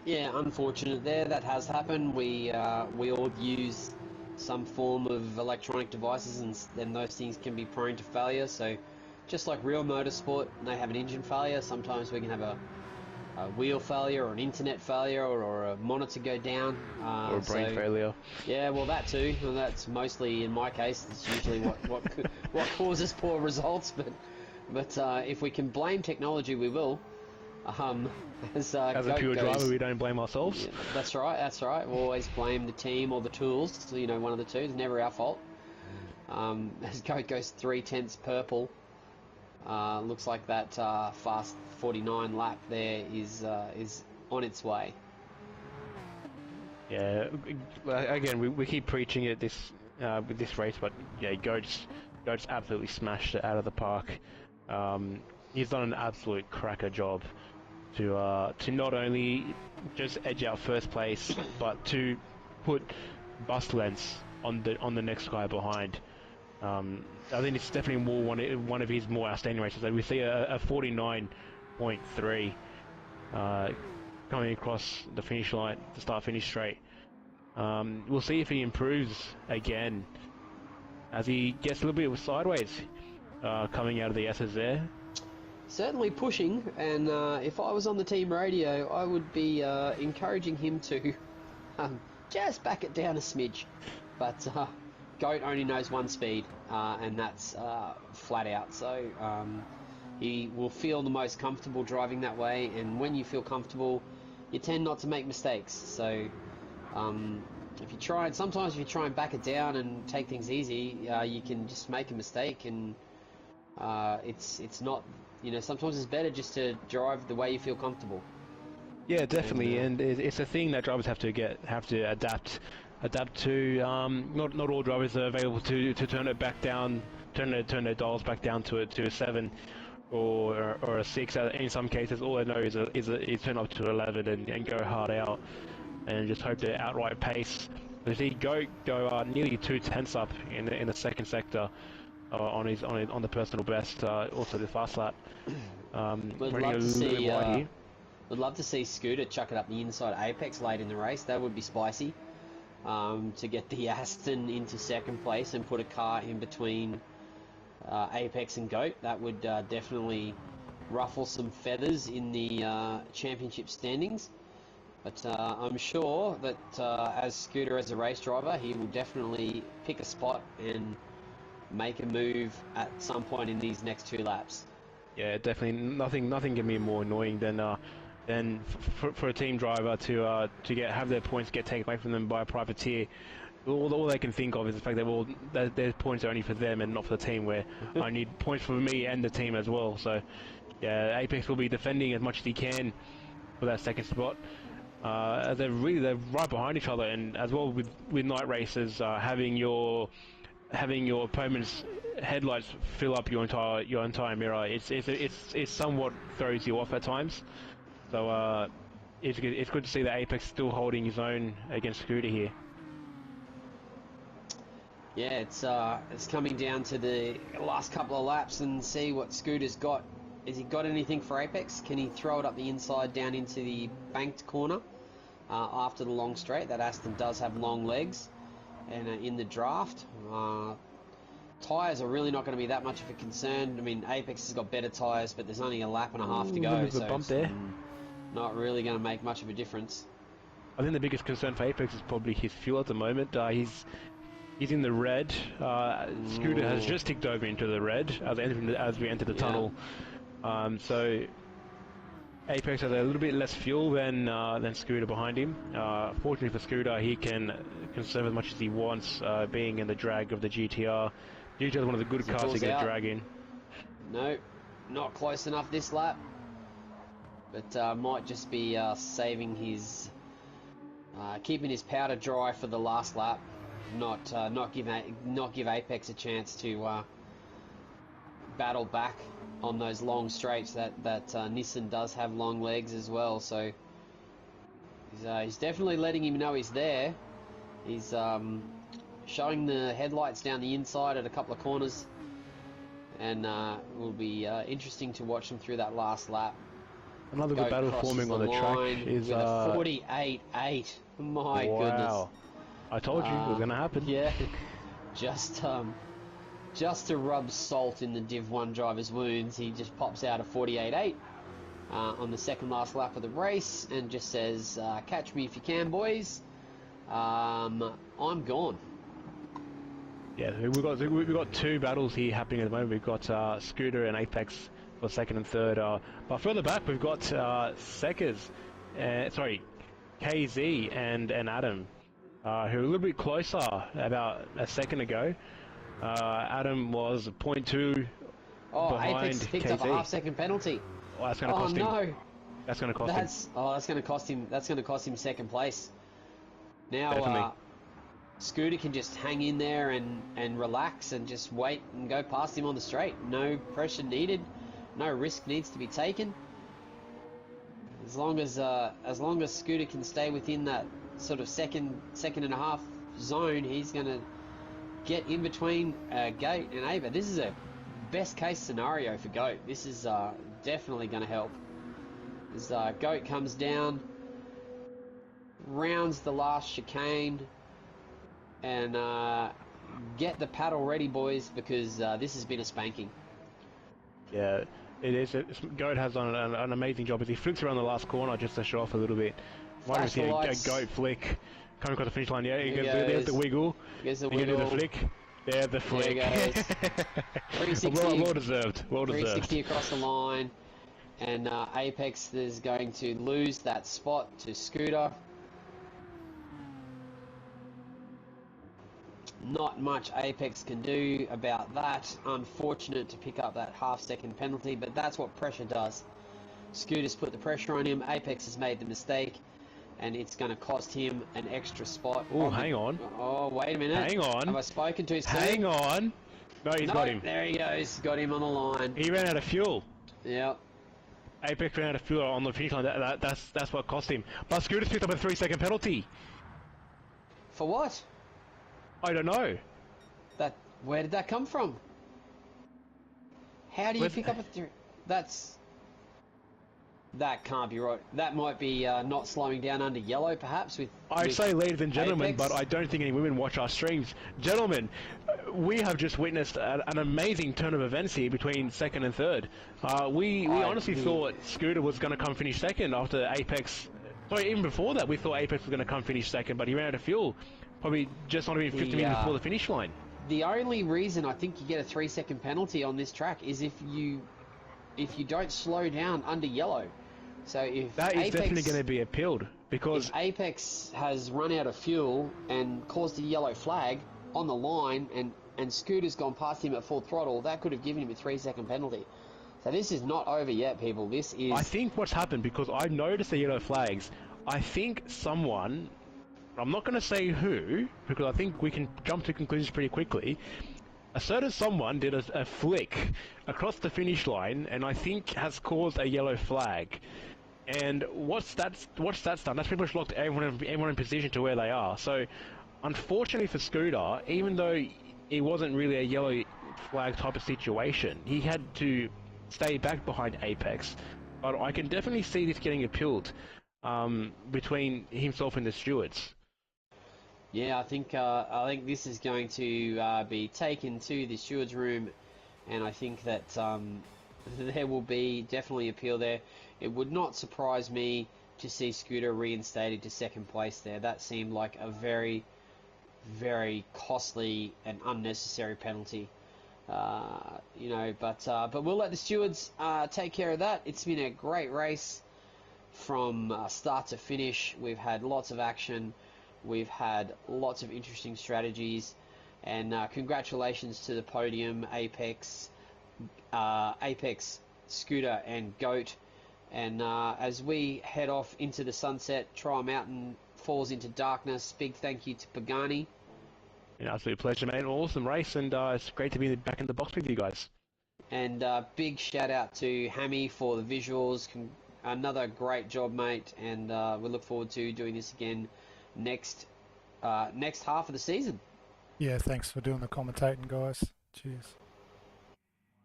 Yeah, unfortunate there. That has happened. We all use some form of electronic devices, and then those things can be prone to failure. So, just like real motorsport, they have an engine failure. Sometimes we can have a wheel failure, or an internet failure, or a monitor go down, or a brain failure. Yeah, well, that too. Well, that's mostly, in my case, it's usually what causes poor results. But if we can blame technology, we will. As a pure driver, we don't blame ourselves. Yeah, that's right. We always blame the team or the tools. So, one of the two. It's never our fault. As Goat goes 3/10 purple. Looks like that fast 49 lap there is on its way. Yeah, again, we keep preaching it with this race, but yeah, Goat's absolutely smashed it out of the park. He's done an absolute cracker job to not only just edge out first place, but to put bus lengths on the next guy behind. I think it's definitely one of his more outstanding races. Like we see a 49.3 coming across the finish line, the start-finish straight. We'll see if he improves again as he gets a little bit sideways coming out of the S's there. certainly pushing, and if I was on the team radio, I would be encouraging him to just back it down a smidge. But Goat only knows one speed, and that's flat out. So he will feel the most comfortable driving that way, and when you feel comfortable, you tend not to make mistakes. So if you try, and sometimes if you try and back it down and take things easy, you can just make a mistake, and it's not, you know, sometimes it's better just to drive the way you feel comfortable. Yeah, definitely, and it's a thing that drivers have to adapt to. Not all drivers are available to turn it back down, turn their dials back down to a 7 or a 6. In some cases, all they know is turn up to 11 and go hard out, and just hope to outright pace. You see, go nearly 2/10 up in the second sector on the personal best. Also the fast lap. Would love to see Scooter chuck it up the inside apex late in the race. That would be spicy. To get the Aston into second place and put a car in between Apex and Goat. That would definitely ruffle some feathers in the championship standings. But I'm sure that as Scooter as a race driver, he will definitely pick a spot and make a move at some point in these next 2 laps. Yeah, definitely. Nothing can be more annoying than for a team driver to have their points get taken away from them by a privateer. All they can think of is the fact that their points are only for them and not for the team. Where I need points for me and the team as well. So yeah, Apex will be defending as much as he can for that second spot. They're right behind each other, and as well with night races, having your opponent's headlights fill up your entire mirror, it's somewhat throws you off at times. So it's good to see that Apex still holding his own against Scooter here. Yeah, it's coming down to the last couple of laps and see what Scooter's got. Has he got anything for Apex? Can he throw it up the inside down into the banked corner after the long straight? That Aston does have long legs, and in the draft, tyres are really not going to be that much of a concern. I mean, Apex has got better tyres, but there's only a lap and a half to go, so bump there. Not really going to make much of a difference. I think the biggest concern for Apex is probably his fuel at the moment. He's in the red. Scooter has just ticked over into the red as we enter the tunnel. So Apex has a little bit less fuel than Scooter behind him. Fortunately for Scooter, he can conserve as much as he wants, being in the drag of the GTR. GTR is one of the good cars to get a drag in. No, not close enough this lap. But might just be saving his, keeping his powder dry for the last lap. Not give Apex a chance to battle back on those long straights. That Nissan does have long legs as well, so he's definitely letting him know he's there. He's showing the headlights down the inside at a couple of corners, and it will be interesting to watch them through that last lap. Another good battle forming on the track is with a 48.8. My goodness! I told you it was going to happen. Yeah, just to rub salt in the Div 1 driver's wounds, he just pops out a 48.8 on the second last lap of the race and just says, "Catch me if you can, boys. I'm gone." Yeah, we've got 2 battles here happening at the moment. We've got Scooter and Apex for second and third. But further back, we've got KZ and Adam, who are a little bit closer about a second ago. Adam was 0.2 behind Apex picked KZ. up a half-second penalty. Oh, that's going to cost him. No. That's going to cost him. That's going to cost him. That's going to cost him second place. Now, Scooter can just hang in there and relax and just wait and go past him on the straight. No pressure needed. No risk needs to be taken. As long as Scooter can stay within that sort of second and a half zone, he's going to get in between Goat and Ava. This is a best case scenario for Goat. This is definitely going to help. As Goat comes down, rounds the last chicane, and get the paddle ready, boys, because this has been a spanking. Yeah, It is. Goat has done an amazing job as he flicks around the last corner just to show off a little bit. Might have seen a Goat flick coming across the finish line. Yeah, there's the wiggle. There's the wiggle. wiggle. The flick. There's the flick. There it goes. 360. Well deserved. Well deserved. 360 across the line. And Apex is going to lose that spot to Scooter. Not much Apex can do about that. Unfortunate to pick up that half-second penalty, but that's what pressure does. Scooter's put the pressure on him. Apex has made the mistake, and it's going to cost him an extra spot. Oh, hang on. Oh, wait a minute. Hang on. Have I spoken too soon? Hang on. No, he's got him. There he goes. Got him on the line. He ran out of fuel. Yep. Apex ran out of fuel on the finish line. That's what cost him. But Scooter's picked up a 3-second penalty. For what? I don't know. Where did that come from? How do you pick up a that can't be right. That might be not slowing down under yellow, perhaps. I say, ladies and gentlemen, Apex. but I don't think any women watch our streams. Gentlemen, we have just witnessed an amazing turn of events here between second and third. We honestly thought Scooter was going to come finish second after Apex. Sorry, even before that, we thought Apex was going to come finish second, but he ran out of fuel. Probably just not even 50 meters before the finish line. The only reason I think you get a 3-second penalty on this track is if you don't slow down under yellow. So if that is definitely going to be appealed, because if Apex has run out of fuel and caused a yellow flag on the line, and Scooter's gone past him at full throttle, that could have given him a 3-second penalty. So this is not over yet, people. This is. I think what's happened, because I've noticed the yellow flags. I think someone, I'm not going to say who, because I think we can jump to conclusions pretty quickly. A certain someone did a flick across the finish line, and I think has caused a yellow flag. And what's that's done? That's pretty much locked everyone in position to where they are. So, unfortunately for Scooter, even though it wasn't really a yellow flag type of situation, he had to stay back behind Apex. But I can definitely see this getting appealed between himself and the stewards. Yeah, I think this is going to be taken to the stewards' room, and I think that there will be definitely appeal there. It would not surprise me to see Scooter reinstated to second place there. That seemed like a very, very costly and unnecessary penalty. But we'll let the stewards take care of that. It's been a great race from start to finish. We've had lots of action. We've had lots of interesting strategies, and congratulations to the podium, Apex, Scooter, and Goat. And as we head off into the sunset, Trial Mountain falls into darkness. Big thank you to Pagani. An absolute pleasure, mate. Awesome race, and it's great to be back in the box with you guys. And big shout out to Hammy for the visuals. Another great job, mate, and we look forward to doing this again next half of the season. Yeah, thanks for doing the commentating, guys. Cheers.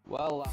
Well.